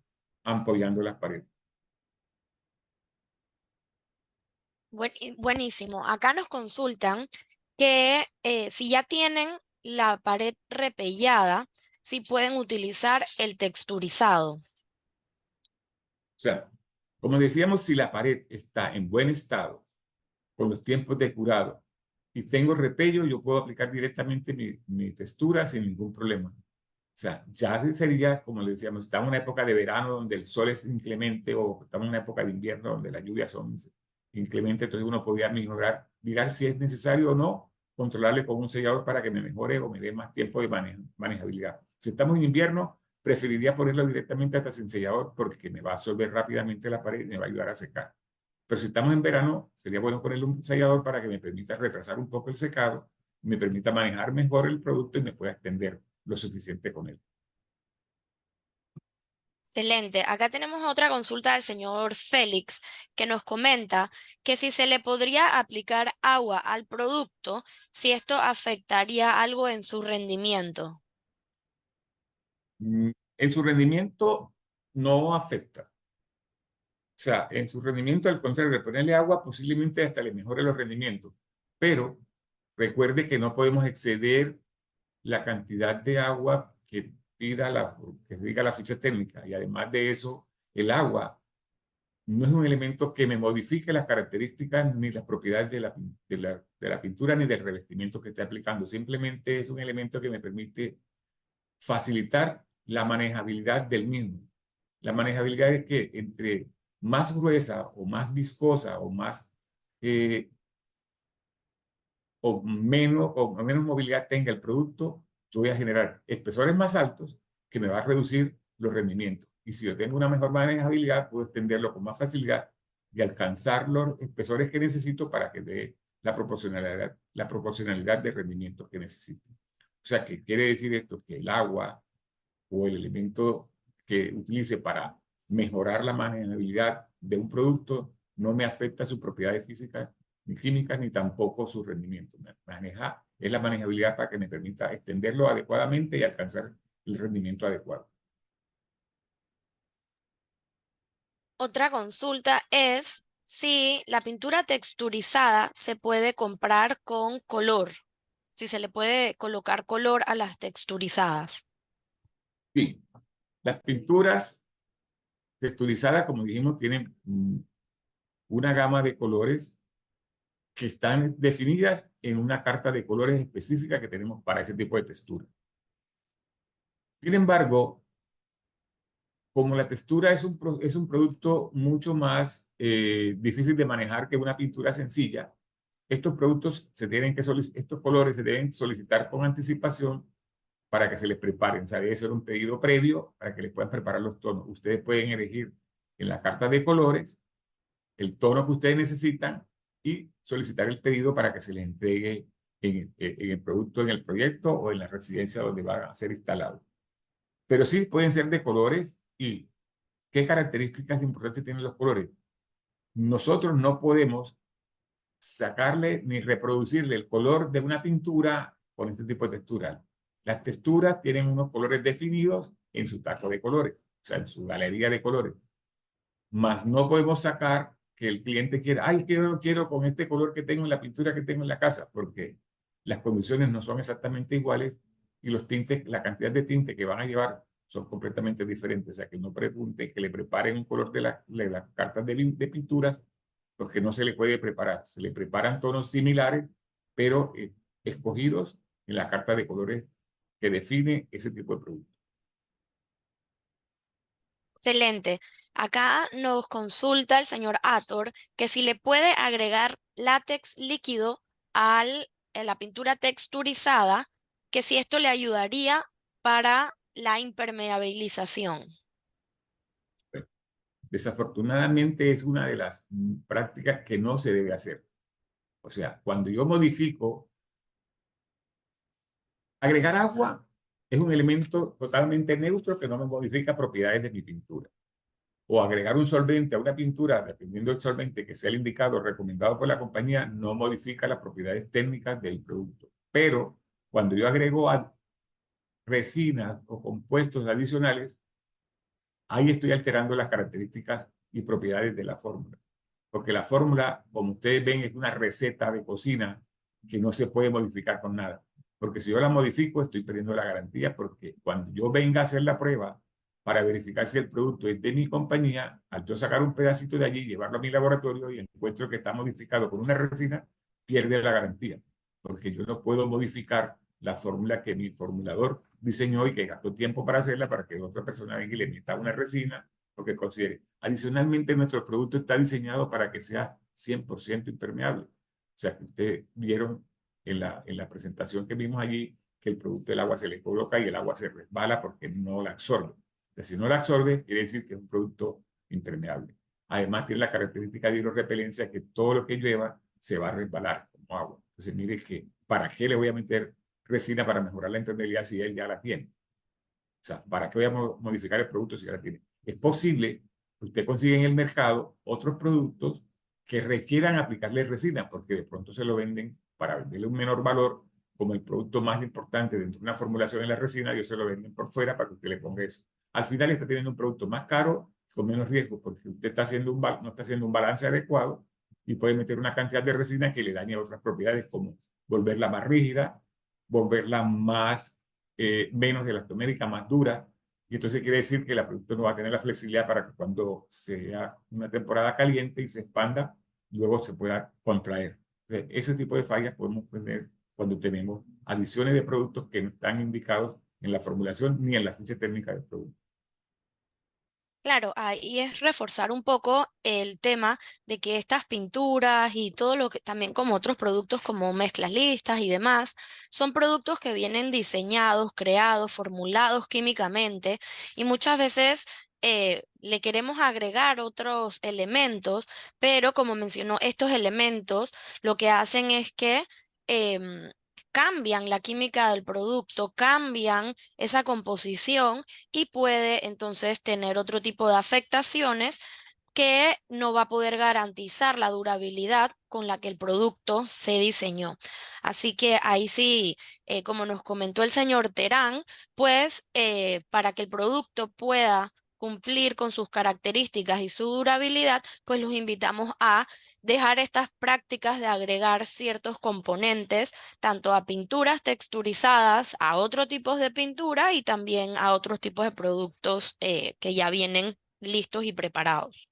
ampollando las paredes. Buenísimo. Acá nos consultan que si ya tienen la pared repellada, si pueden utilizar el texturizado. O sea, como decíamos, si la pared está en buen estado, con los tiempos de curado, y tengo repello, yo puedo aplicar directamente mi textura sin ningún problema. O sea, ya sería, como le decíamos, estamos en una época de verano donde el sol es inclemente o estamos en una época de invierno donde las lluvias son inclementes, entonces uno podría mirar si es necesario o no controlarle con un sellador para que me mejore o me dé más tiempo de manejabilidad. Si estamos en invierno, preferiría ponerlo directamente hasta sin sellador porque me va a absorber rápidamente la pared y me va a ayudar a secar. Pero si estamos en verano, sería bueno ponerle un sellador para que me permita retrasar un poco el secado, me permita manejar mejor el producto y me pueda extender lo suficiente con él. Excelente. Acá tenemos otra consulta del señor Félix que nos comenta que si se le podría aplicar agua al producto, si esto afectaría algo en su rendimiento. En su rendimiento no afecta. O sea, en su rendimiento, al contrario, de ponerle agua, posiblemente hasta le mejore los rendimientos. Pero recuerde que no podemos exceder la cantidad de agua que diga la ficha técnica. Y además de eso, el agua no es un elemento que me modifique las características ni las propiedades de la pintura ni del revestimiento que esté aplicando. Simplemente es un elemento que me permite facilitar la manejabilidad del mismo. La manejabilidad es que entre más gruesa o más viscosa o más o menos movilidad tenga el producto, yo voy a generar espesores más altos que me va a reducir los rendimientos. Y si yo tengo una mejor manejabilidad, puedo extenderlo con más facilidad y alcanzar los espesores que necesito para que dé la proporcionalidad de rendimientos que necesito. O sea, ¿qué quiere decir esto? Que el agua o el elemento que utilice para mejorar la manejabilidad de un producto no me afecta sus propiedades físicas ni químicas, ni tampoco su rendimiento. Es la manejabilidad para que me permita extenderlo adecuadamente y alcanzar el rendimiento adecuado. Otra consulta es si la pintura texturizada se puede comprar con color, si se le puede colocar color a las texturizadas. Sí, las pinturas texturizadas, como dijimos, tienen una gama de colores que están definidas en una carta de colores específica que tenemos para ese tipo de textura. Sin embargo, como la textura es un producto mucho más difícil de manejar que una pintura sencilla, estos colores se deben solicitar con anticipación para que se les preparen. O sea, debe ser un pedido previo para que les puedan preparar los tonos. Ustedes pueden elegir en la carta de colores el tono que ustedes necesitan y solicitar el pedido para que se les entregue en el producto, en el proyecto o en la residencia donde va a ser instalado. Pero sí pueden ser de colores. ¿Y qué características importantes tienen los colores? Nosotros no podemos sacarle ni reproducirle el color de una pintura con este tipo de textura. Las texturas tienen unos colores definidos en su taco de colores, o sea, en su galería de colores. Mas no podemos sacar que el cliente quiera, ay, quiero con este color que tengo en la pintura que tengo en la casa, porque las condiciones no son exactamente iguales y los tintes, la cantidad de tinte que van a llevar son completamente diferentes. O sea, que no pregunte que le preparen un color de las cartas de pinturas, porque no se le puede preparar. Se le preparan tonos similares, pero escogidos en la carta de colores que define ese tipo de producto. Excelente. Acá nos consulta el señor Ator que si le puede agregar látex líquido a la pintura texturizada, que si esto le ayudaría para la impermeabilización. Desafortunadamente es una de las prácticas que no se debe hacer. O sea, cuando yo modifico, agregar agua es un elemento totalmente neutro que no me modifica propiedades de mi pintura. O agregar un solvente a una pintura, dependiendo del solvente que sea el indicado o recomendado por la compañía, no modifica las propiedades técnicas del producto. Pero cuando yo agrego resinas o compuestos adicionales, ahí estoy alterando las características y propiedades de la fórmula. Porque la fórmula, como ustedes ven, es una receta de cocina que no se puede modificar con nada. Porque si yo la modifico, estoy perdiendo la garantía, porque cuando yo venga a hacer la prueba para verificar si el producto es de mi compañía, al yo sacar un pedacito de allí, llevarlo a mi laboratorio y encuentro que está modificado con una resina, pierde la garantía. Porque yo no puedo modificar la fórmula que mi formulador diseñó y que gastó tiempo para hacerla para que otra persona venga y le meta una resina porque considere. Adicionalmente, nuestro producto está diseñado para que sea 100% impermeable. O sea, que ustedes vieron en la presentación que vimos allí que el producto del agua se le coloca y el agua se resbala porque no la absorbe. Pero si no la absorbe, quiere decir que es un producto impermeable. Además, tiene la característica de hidrorrepelencia que todo lo que lleva se va a resbalar como agua. Entonces, mire que, ¿para qué le voy a meter resina para mejorar la impermeabilidad si él ya la tiene? O sea, ¿para qué voy a modificar el producto si ya la tiene? Es posible que usted consiga en el mercado otros productos que requieran aplicarle resina, porque de pronto se lo venden para venderle un menor valor, como el producto más importante dentro de una formulación en la resina, ellos se lo venden por fuera para que usted le ponga eso. al final está teniendo un producto más caro con menos riesgo, porque usted está haciendo no está haciendo un balance adecuado y puede meter una cantidad de resina que le daña otras propiedades, como volverla más rígida, volverla más, menos elastomérica, más dura. Y entonces quiere decir que el producto no va a tener la flexibilidad para que cuando sea una temporada caliente y se expanda, luego se pueda contraer. Entonces, ese tipo de fallas podemos tener cuando tenemos adiciones de productos que no están indicados en la formulación ni en la ficha técnica del producto. Claro, ahí es reforzar un poco el tema de que estas pinturas y todo lo que también como otros productos como mezclas listas y demás, son productos que vienen diseñados, creados, formulados químicamente y muchas veces le queremos agregar otros elementos, pero como mencionó, estos elementos lo que hacen es que em, cambian la química del producto, cambian esa composición y puede entonces tener otro tipo de afectaciones que no va a poder garantizar la durabilidad con la que el producto se diseñó. Así que ahí sí, como nos comentó el señor Terán, pues para que el producto pueda cumplir con sus características y su durabilidad, pues los invitamos a dejar estas prácticas de agregar ciertos componentes tanto a pinturas texturizadas, a otros tipos de pintura y también a otros tipos de productos que ya vienen listos y preparados.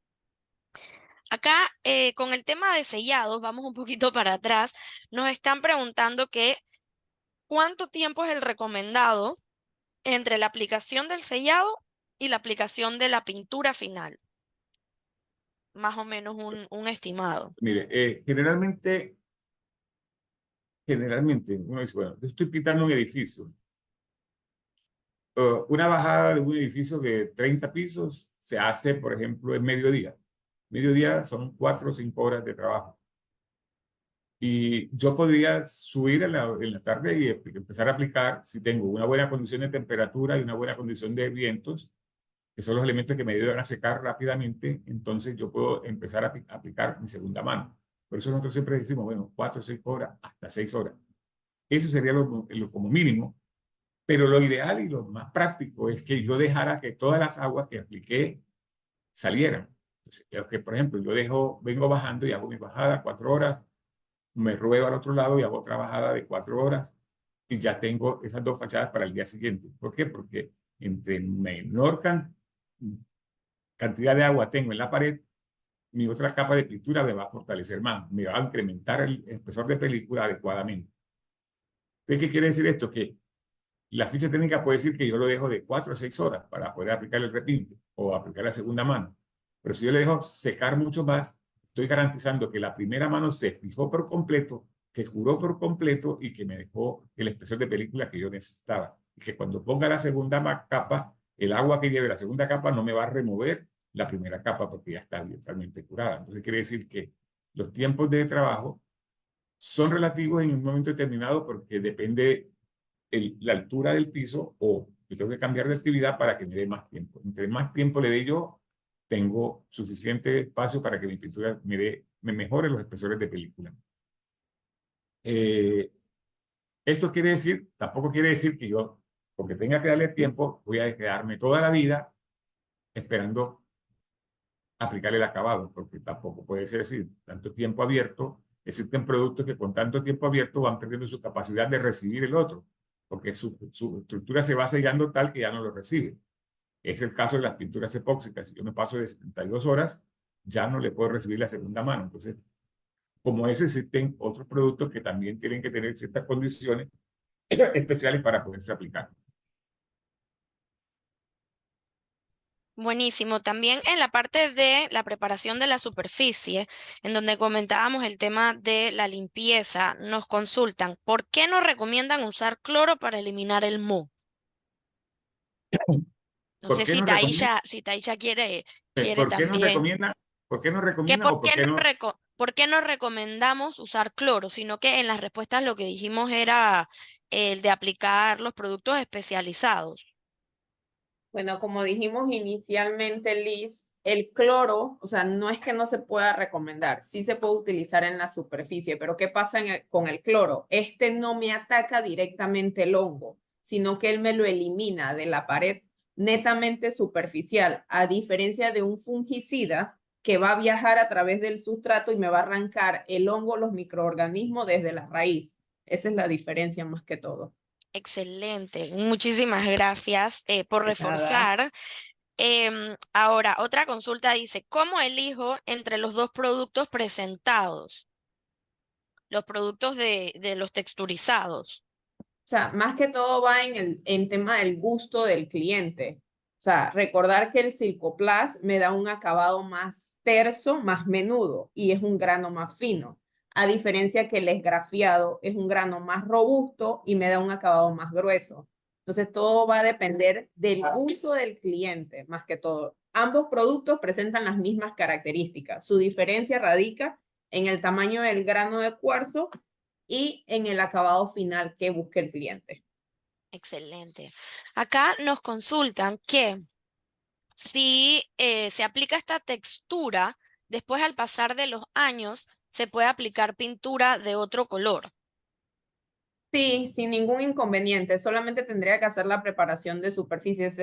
Acá, con el tema de sellados, vamos un poquito para atrás, nos están preguntando que ¿cuánto tiempo es el recomendado entre la aplicación del sellado y la aplicación de la pintura final? Más o menos un estimado. Mire, generalmente, uno dice, bueno, yo estoy pintando un edificio. Una bajada de un edificio de 30 pisos se hace, por ejemplo, en mediodía. Mediodía son 4 o 5 horas de trabajo. Y yo podría subir en la tarde y empezar a aplicar, si tengo una buena condición de temperatura y una buena condición de vientos, que son los elementos que me ayudan a secar rápidamente, entonces yo puedo empezar a aplicar mi segunda mano. Por eso nosotros siempre decimos, bueno, 4 o 6 horas, hasta 6 horas. Eso sería como mínimo, pero lo ideal y lo más práctico es que yo dejara que todas las aguas que apliqué salieran. Entonces, que, por ejemplo, vengo bajando y hago mi bajada 4 horas, me ruedo al otro lado y hago otra bajada de 4 horas y ya tengo esas 2 fachadas para el día siguiente. ¿Por qué? Porque entre menor cantidad de agua tengo en la pared, mi otra capa de pintura me va a fortalecer más, me va a incrementar el espesor de película adecuadamente. Entonces, ¿qué quiere decir esto? Que la ficha técnica puede decir que yo lo dejo de 4 a 6 horas para poder aplicar el repinte o aplicar la segunda mano. Pero si yo le dejo secar mucho más, estoy garantizando que la primera mano se fijó por completo, que curó por completo y que me dejó el espesor de película que yo necesitaba. Y que cuando ponga la segunda capa, el agua que lleve la segunda capa no me va a remover la primera capa porque ya está totalmente curada. Entonces quiere decir que los tiempos de trabajo son relativos en un momento determinado porque depende la altura del piso o yo tengo que cambiar de actividad para que me dé más tiempo. Entre más tiempo le dé yo, tengo suficiente espacio para que mi pintura me mejore los espesores de película. Esto quiere decir, tampoco quiere decir que yo, porque tenga que darle tiempo, voy a quedarme toda la vida esperando aplicar el acabado, porque tampoco puede ser así. Tanto tiempo abierto, existen productos que con tanto tiempo abierto van perdiendo su capacidad de recibir el otro, porque su estructura se va sellando tal que ya no lo recibe. Es el caso de las pinturas epóxicas. Si yo me paso de 72 horas, ya no le puedo recibir la segunda mano. Entonces, como ese, existen otros productos que también tienen que tener ciertas condiciones especiales para poderse aplicar. Buenísimo. También en la parte de la preparación de la superficie, en donde comentábamos el tema de la limpieza, nos consultan, ¿por qué nos recomiendan usar cloro para eliminar el moho? No ¿Por sé qué si nos recomienda? Taisha quiere ¿Por qué nos también. recomienda? ¿Por qué nos Que recomienda o por qué no? por qué no recomendamos usar cloro, sino que en las respuestas lo que dijimos era el de aplicar los productos especializados. Bueno, como dijimos inicialmente, Liz, el cloro, o sea, no es que no se pueda recomendar, sí se puede utilizar en la superficie, pero ¿qué pasa con el cloro? Este no me ataca directamente el hongo, sino que él me lo elimina de la pared, netamente superficial, a diferencia de un fungicida que va a viajar a través del sustrato y me va a arrancar el hongo, los microorganismos desde la raíz. Esa es la diferencia más que todo. Excelente. Muchísimas gracias por De nada. reforzar. Ahora, otra consulta dice, ¿cómo elijo entre los dos productos presentados? Los productos de los texturizados. O sea, más que todo va en tema del gusto del cliente. O sea, recordar que el Silcoplast me da un acabado más terso, más menudo y es un grano más fino. A diferencia que el esgrafiado es un grano más robusto y me da un acabado más grueso. Entonces, todo va a depender del gusto del cliente, más que todo. Ambos productos presentan las mismas características. Su diferencia radica en el tamaño del grano de cuarzo y en el acabado final que busque el cliente. Excelente. Acá nos consultan que si se aplica esta textura, después al pasar de los años, se puede aplicar pintura de otro color. Sí, sin ningún inconveniente, solamente tendría que hacer la preparación de superficies.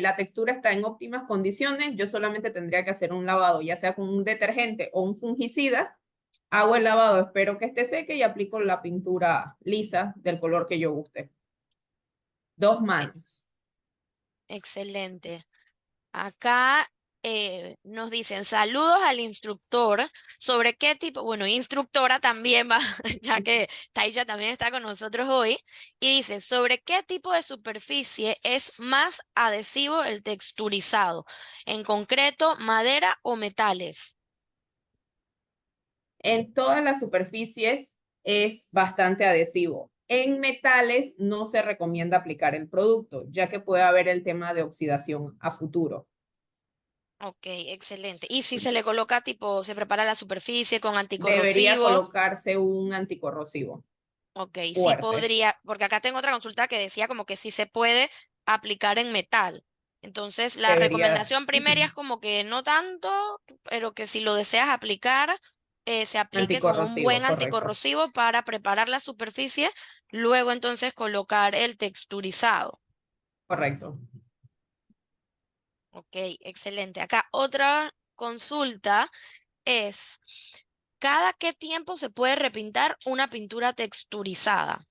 La textura está en óptimas condiciones, yo solamente tendría que hacer un lavado, ya sea con un detergente o un fungicida. Hago el lavado, espero que esté seque y aplico la pintura lisa del color que yo guste. 2 manos. Excelente. Acá nos dicen saludos al instructor sobre qué tipo, bueno, instructora también va, ya que Taisha también está con nosotros hoy, y dice sobre qué tipo de superficie es más adhesivo el texturizado, en concreto madera o metales. En todas las superficies es bastante adhesivo. En metales no se recomienda aplicar el producto, ya que puede haber el tema de oxidación a futuro. Ok, excelente. Y si se le coloca tipo, se prepara la superficie con Debería anticorrosivos. colocarse un anticorrosivo Ok, sí fuerte. podría, porque acá tengo otra consulta que decía como que sí se puede aplicar en metal. Entonces, la Debería. recomendación primaria es como que no tanto, pero que si lo deseas aplicar, se aplique con un buen Anticorrosivo, correcto. anticorrosivo para preparar la superficie, luego entonces colocar el texturizado. Correcto. Ok, excelente. Acá otra consulta es, ¿cada qué tiempo se puede repintar una pintura texturizada?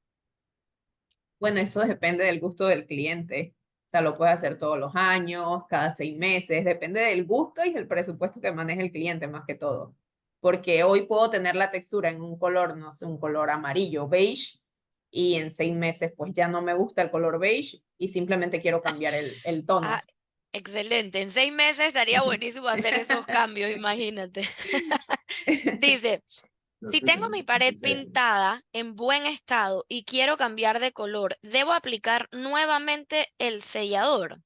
Bueno, eso depende del gusto del cliente. O sea, lo puede hacer todos los años, cada 6 meses, depende del gusto y el presupuesto que maneje el cliente más que todo. Porque hoy puedo tener la textura en un color, no sé, un color amarillo, beige, y en 6 meses pues ya no me gusta el color beige y simplemente quiero cambiar el Ah, tono. excelente. En 6 meses estaría buenísimo hacer esos cambios, imagínate. Dice, si tengo mi pared pintada en buen estado y quiero cambiar de color, ¿debo aplicar nuevamente el sellador?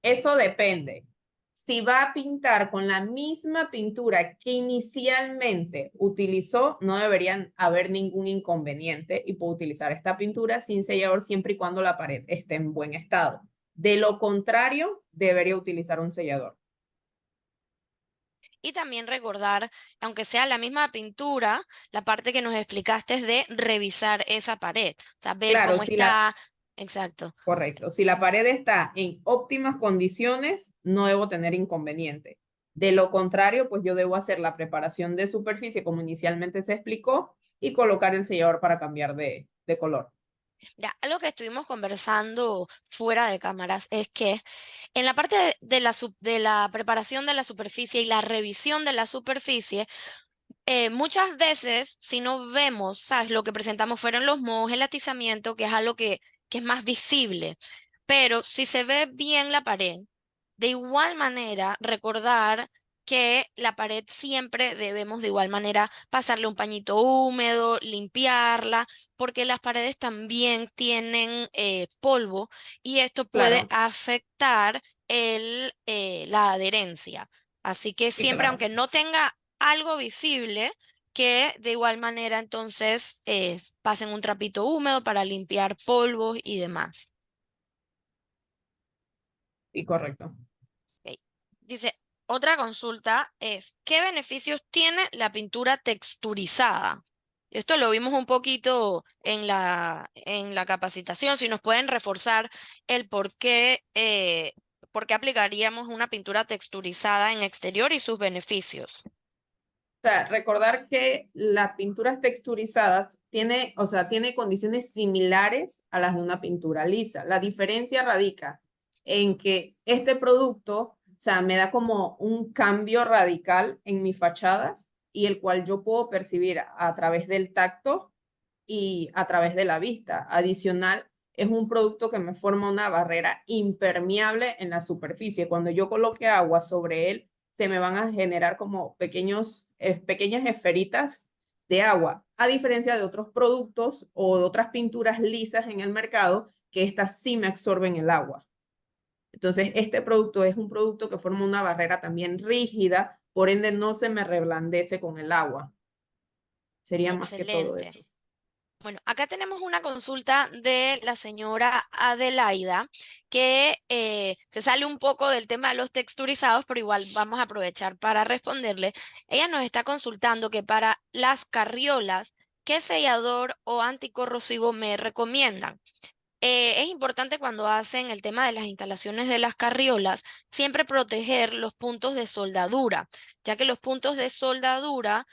Eso depende. Si va a pintar con la misma pintura que inicialmente utilizó, no deberían haber ningún inconveniente y puedo utilizar esta pintura sin sellador siempre y cuando la pared esté en buen estado. De lo contrario, debería utilizar un sellador. Y también recordar, aunque sea la misma pintura, la parte que nos explicaste es de revisar esa pared, o sea, ver Claro, cómo está. Exacto. correcto. Si la pared está en óptimas condiciones, no debo tener inconveniente. De lo contrario, pues yo debo hacer la preparación de superficie como inicialmente se explicó y colocar el sellador para cambiar de color. Ya, algo que estuvimos conversando fuera de cámaras es que en la parte de la preparación de la superficie y la revisión de la superficie, muchas veces, si no vemos, ¿sabes? Lo que presentamos fueron los mohos, el atizamiento, que es algo que es más visible. Pero si se ve bien la pared, de igual manera, recordar que la pared siempre debemos de igual manera pasarle un pañito húmedo, limpiarla, porque las paredes también tienen polvo y esto puede Claro, afectar la adherencia. Así que sí, siempre, claro. aunque no tenga algo visible, que de igual manera entonces pasen un trapito húmedo para limpiar polvos y demás. Sí, correcto. Ok. Dice, otra consulta es, ¿qué beneficios tiene la pintura texturizada? Esto lo vimos un poquito en la capacitación. Si nos pueden reforzar el por qué aplicaríamos una pintura texturizada en exterior y sus beneficios. O sea, recordar que las pinturas texturizadas tiene condiciones similares a las de una pintura lisa. La diferencia radica en que este producto, o sea, me da como un cambio radical en mis fachadas y el cual yo puedo percibir a través del tacto y a través de la vista. Adicional, es un producto que me forma una barrera impermeable en la superficie. Cuando yo coloque agua sobre él, se me van a generar como pequeñas esferitas de agua, a diferencia de otros productos o de otras pinturas lisas en el mercado, que estas sí me absorben el agua. Entonces, este producto es un producto que forma una barrera también rígida, por ende no se me reblandece con el agua. Sería más que todo Excelente. eso. Bueno, acá tenemos una consulta de la señora Adelaida que se sale un poco del tema de los texturizados, pero igual vamos a aprovechar para responderle. Ella nos está consultando que para las carriolas, ¿qué sellador o anticorrosivo me recomiendan? Es importante cuando hacen el tema de las instalaciones de las carriolas, siempre proteger los puntos de soldadura, ya que los puntos de soldadura,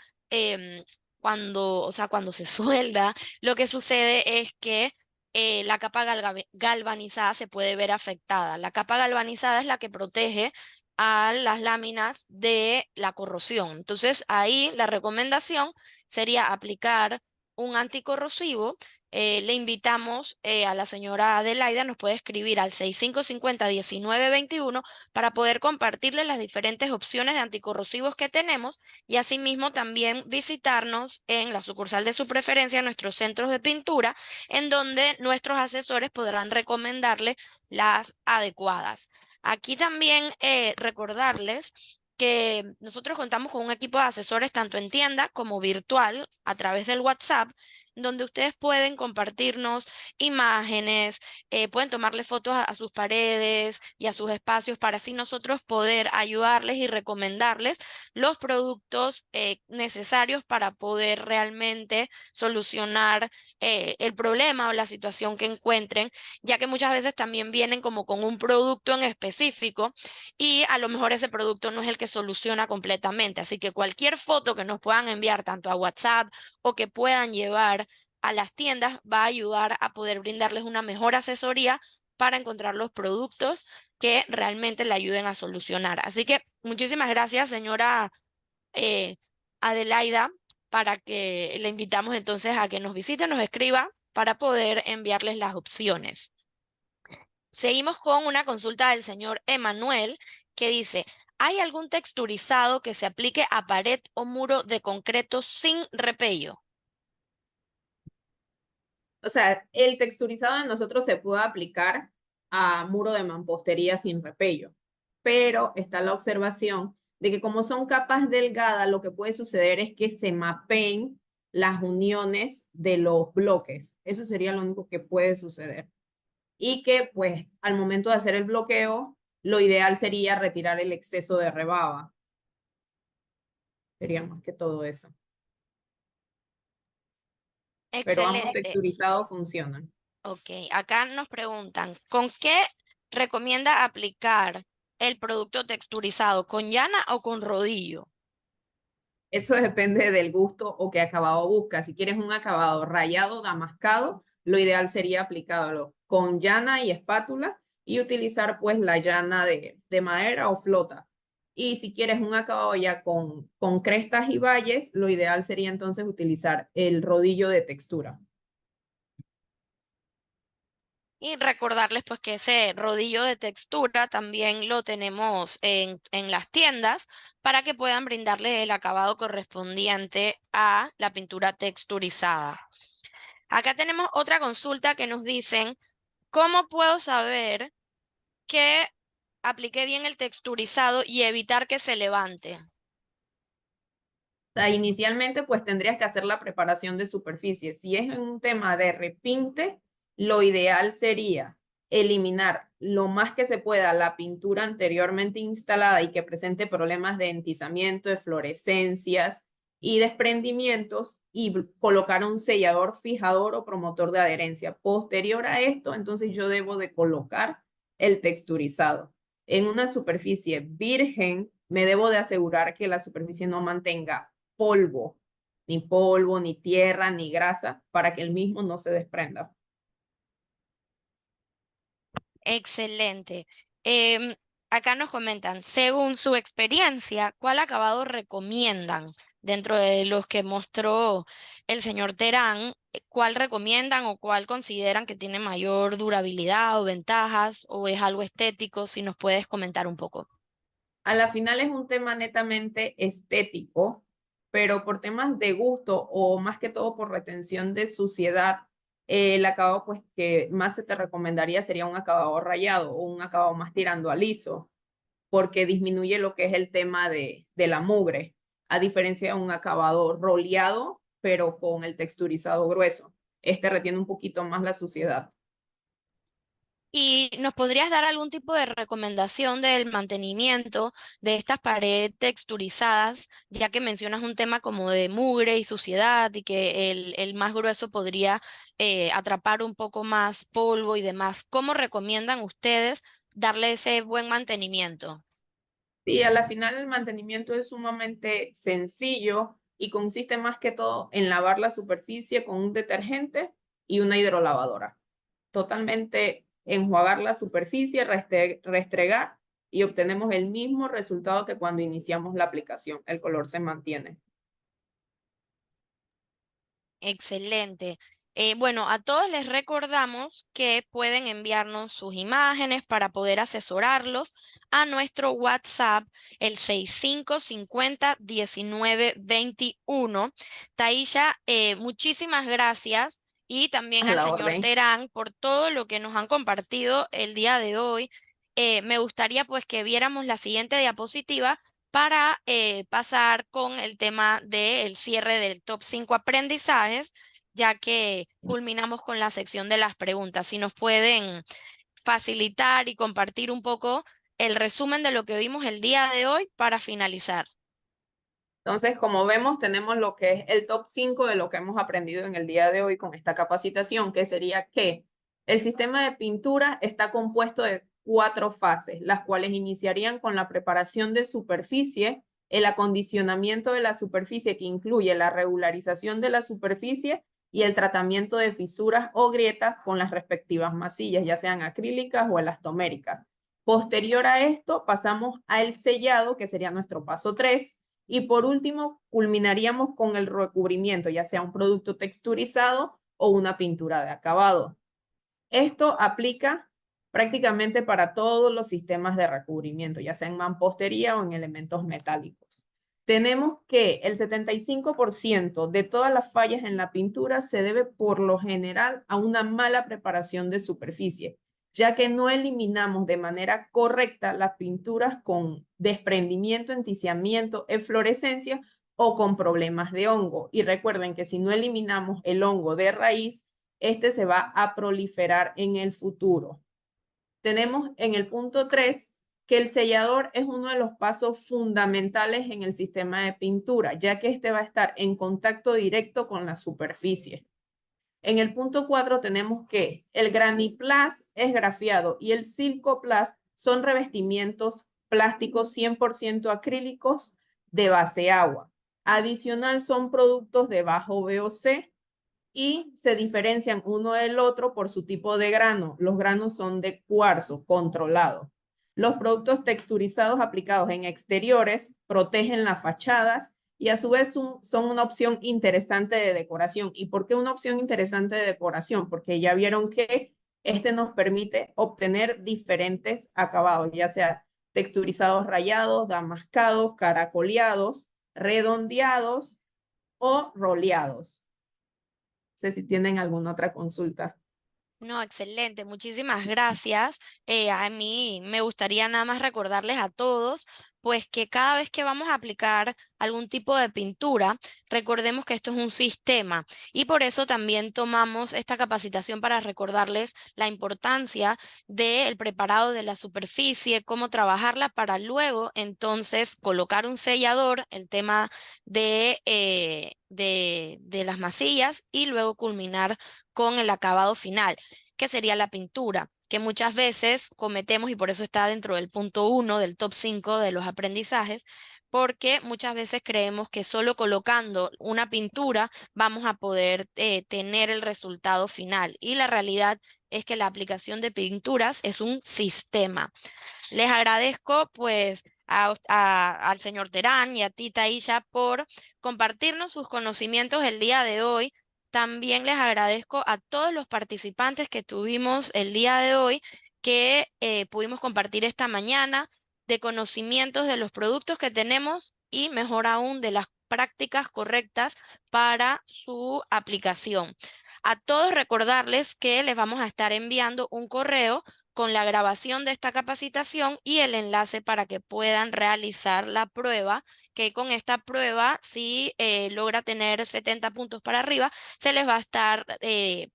cuando se suelda, lo que sucede es que la capa galvanizada se puede ver afectada. La capa galvanizada es la que protege a las láminas de la corrosión. Entonces, ahí la recomendación sería aplicar un anticorrosivo. Le invitamos a la señora Adelaida, nos puede escribir al 6550-1921 para poder compartirle las diferentes opciones de anticorrosivos que tenemos y asimismo también visitarnos en la sucursal de su preferencia, nuestros centros de pintura, en donde nuestros asesores podrán recomendarle las adecuadas. Aquí también recordarles que nosotros contamos con un equipo de asesores tanto en tienda como virtual a través del WhatsApp, donde ustedes pueden compartirnos imágenes, pueden tomarle fotos a sus paredes y a sus espacios para así nosotros poder ayudarles y recomendarles los productos necesarios para poder realmente solucionar el problema o la situación que encuentren, ya que muchas veces también vienen como con un producto en específico y a lo mejor ese producto no es el que soluciona completamente. Así que cualquier foto que nos puedan enviar tanto a WhatsApp o que puedan llevar a las tiendas va a ayudar a poder brindarles una mejor asesoría para encontrar los productos que realmente le ayuden a solucionar. Así que muchísimas gracias, señora eh, Adelaida, para que le invitamos entonces a que nos visite, nos escriba para poder enviarles las opciones. Seguimos con una consulta del señor Emanuel que dice, ¿hay algún texturizado que se aplique a pared o muro de concreto sin repello? O sea, el texturizado de nosotros se puede aplicar a muro de mampostería sin repello, pero está la observación de que como son capas delgadas, lo que puede suceder es que se mapeen las uniones de los bloques. Eso sería lo único que puede suceder. Y que pues al momento de hacer el bloqueo, lo ideal sería retirar el exceso de rebaba. Sería más que todo eso. Pero ambos Excelente. texturizados funcionan. Ok, acá nos preguntan, ¿con qué recomienda aplicar el producto texturizado? ¿Con llana o con rodillo? Eso depende del gusto o qué acabado buscas. Si quieres un acabado rayado, damascado, lo ideal sería aplicarlo con llana y espátula y utilizar pues la llana de madera o flota. Y si quieres un acabado ya con crestas y valles, lo ideal sería entonces utilizar el rodillo de textura. Y recordarles pues que ese rodillo de textura también lo tenemos en las tiendas para que puedan brindarles el acabado correspondiente a la pintura texturizada. Acá tenemos otra consulta que nos dicen, ¿cómo puedo saber que apliqué bien el texturizado y evitar que se levante? O sea, inicialmente pues tendrías que hacer la preparación de superficie. Si es un tema de repinte, lo ideal sería eliminar lo más que se pueda la pintura anteriormente instalada y que presente problemas de entizamiento, de fluorescencias y desprendimientos y colocar un sellador fijador o promotor de adherencia. Posterior a esto, entonces yo debo de colocar el texturizado. En una superficie virgen, me debo de asegurar que la superficie no mantenga polvo, ni tierra, ni grasa, para que el mismo no se desprenda. Excelente. Acá nos comentan, según su experiencia, ¿cuál acabado recomiendan dentro de los que mostró el señor Terán? ¿Cuál recomiendan o cuál consideran que tiene mayor durabilidad o ventajas o es algo estético? Si nos puedes comentar un poco. A la final es un tema netamente estético, pero por temas de gusto o más que todo por retención de suciedad, el acabado pues que más se te recomendaría sería un acabado rayado o un acabado más tirando a liso, porque disminuye lo que es el tema de la mugre, a diferencia de un acabado roleado, pero con el texturizado grueso. Este retiene un poquito más la suciedad. ¿Y nos podrías dar algún tipo de recomendación del mantenimiento de estas paredes texturizadas, ya que mencionas un tema como de mugre y suciedad y que el más grueso podría atrapar un poco más polvo y demás? ¿Cómo recomiendan ustedes darle ese buen mantenimiento? Sí, a la final el mantenimiento es sumamente sencillo y consiste más que todo en lavar la superficie con un detergente y una hidrolavadora. Totalmente enjuagar la superficie, restregar y obtenemos el mismo resultado que cuando iniciamos la aplicación. El color se mantiene. Excelente. Bueno, a todos les recordamos que pueden enviarnos sus imágenes para poder asesorarlos a nuestro WhatsApp, el 6550-1921. Taisha, muchísimas gracias y también A al la señor orden. Terán por todo lo que nos han compartido el día de hoy. Me gustaría pues que viéramos la siguiente diapositiva para pasar con el tema del cierre del top 5 aprendizajes, ya que culminamos con la sección de las preguntas. Si nos pueden facilitar y compartir un poco el resumen de lo que vimos el día de hoy para finalizar. Entonces, como vemos, tenemos lo que es el top 5 de lo que hemos aprendido en el día de hoy con esta capacitación, que sería que el sistema de pintura está compuesto de 4 fases, las cuales iniciarían con la preparación de superficie, el acondicionamiento de la superficie, que incluye la regularización de la superficie y el tratamiento de fisuras o grietas con las respectivas masillas, ya sean acrílicas o elastoméricas. Posterior a esto, pasamos al sellado, que sería nuestro paso 3. Y por último, culminaríamos con el recubrimiento, ya sea un producto texturizado o una pintura de acabado. Esto aplica prácticamente para todos los sistemas de recubrimiento, ya sea en mampostería o en elementos metálicos. Tenemos que el 75% de todas las fallas en la pintura se debe por lo general a una mala preparación de superficie, ya que no eliminamos de manera correcta las pinturas con desprendimiento, enticiamiento, eflorescencia o con problemas de hongo. Y recuerden que si no eliminamos el hongo de raíz, este se va a proliferar en el futuro. Tenemos en el punto 3 que el sellador es uno de los pasos fundamentales en el sistema de pintura, ya que este va a estar en contacto directo con la superficie. En el punto 4 tenemos que el Graniplast es grafiado y el Silcoplast son revestimientos plásticos 100% acrílicos de base agua. Adicional son productos de bajo VOC y se diferencian uno del otro por su tipo de grano. Los granos son de cuarzo controlado. Los productos texturizados aplicados en exteriores protegen las fachadas y a su vez son una opción interesante de decoración. ¿Y por qué una opción interesante de decoración? Porque ya vieron que este nos permite obtener diferentes acabados, ya sea texturizados rayados, damascados, caracoleados, redondeados o roleados. No sé si tienen alguna otra consulta. No, excelente, muchísimas gracias. A mí me gustaría nada más recordarles a todos, pues que cada vez que vamos a aplicar algún tipo de pintura, recordemos que esto es un sistema y por eso también tomamos esta capacitación para recordarles la importancia del preparado de la superficie, cómo trabajarla para luego entonces colocar un sellador, el tema de las masillas y luego culminar con el acabado final, que sería la pintura, que muchas veces cometemos y por eso está dentro del punto 1 del top 5 de los aprendizajes, porque muchas veces creemos que solo colocando una pintura vamos a poder tener el resultado final y la realidad es que la aplicación de pinturas es un sistema. Les agradezco pues al señor Terán y a ti, Taisha, por compartirnos sus conocimientos el día de hoy. También les agradezco a todos los participantes que tuvimos el día de hoy, que pudimos compartir esta mañana de conocimientos de los productos que tenemos y mejor aún de las prácticas correctas para su aplicación. A todos recordarles que les vamos a estar enviando un correo con la grabación de esta capacitación y el enlace para que puedan realizar la prueba, que con esta prueba, si logra tener 70 puntos para arriba, se les va a estar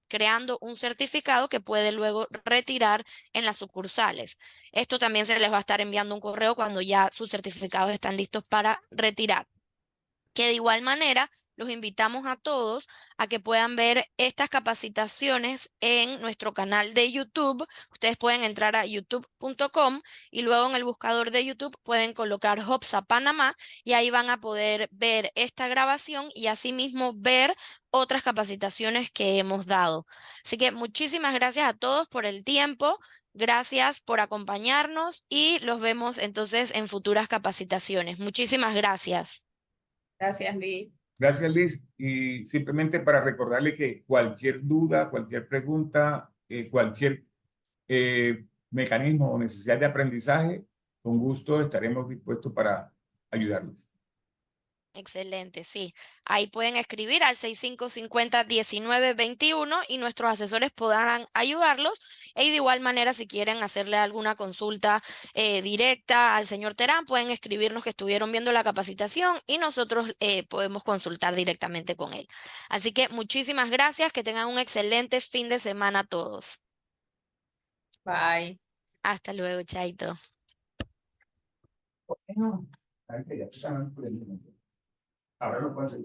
creando un certificado que puede luego retirar en las sucursales. Esto también se les va a estar enviando un correo cuando ya sus certificados están listos para retirar. Que de igual manera los invitamos a todos a que puedan ver estas capacitaciones en nuestro canal de YouTube. Ustedes pueden entrar a youtube.com y luego en el buscador de YouTube pueden colocar Hopsa Panamá y ahí van a poder ver esta grabación y asimismo ver otras capacitaciones que hemos dado. Así que muchísimas gracias a todos por el tiempo. Gracias por acompañarnos y los vemos entonces en futuras capacitaciones. Muchísimas gracias. Gracias, Liz. Gracias, Liz. Y simplemente para recordarle que cualquier duda, cualquier pregunta, cualquier mecanismo o necesidad de aprendizaje, con gusto estaremos dispuestos para ayudarles. Excelente, sí. Ahí pueden escribir al 6550-1921 y nuestros asesores podrán ayudarlos. Y de igual manera, si quieren hacerle alguna consulta directa al señor Terán, pueden escribirnos que estuvieron viendo la capacitación y nosotros podemos consultar directamente con él. Así que muchísimas gracias, que tengan un excelente fin de semana a todos. Bye. Hasta luego, Chaito. Ahora lo pueden hacer.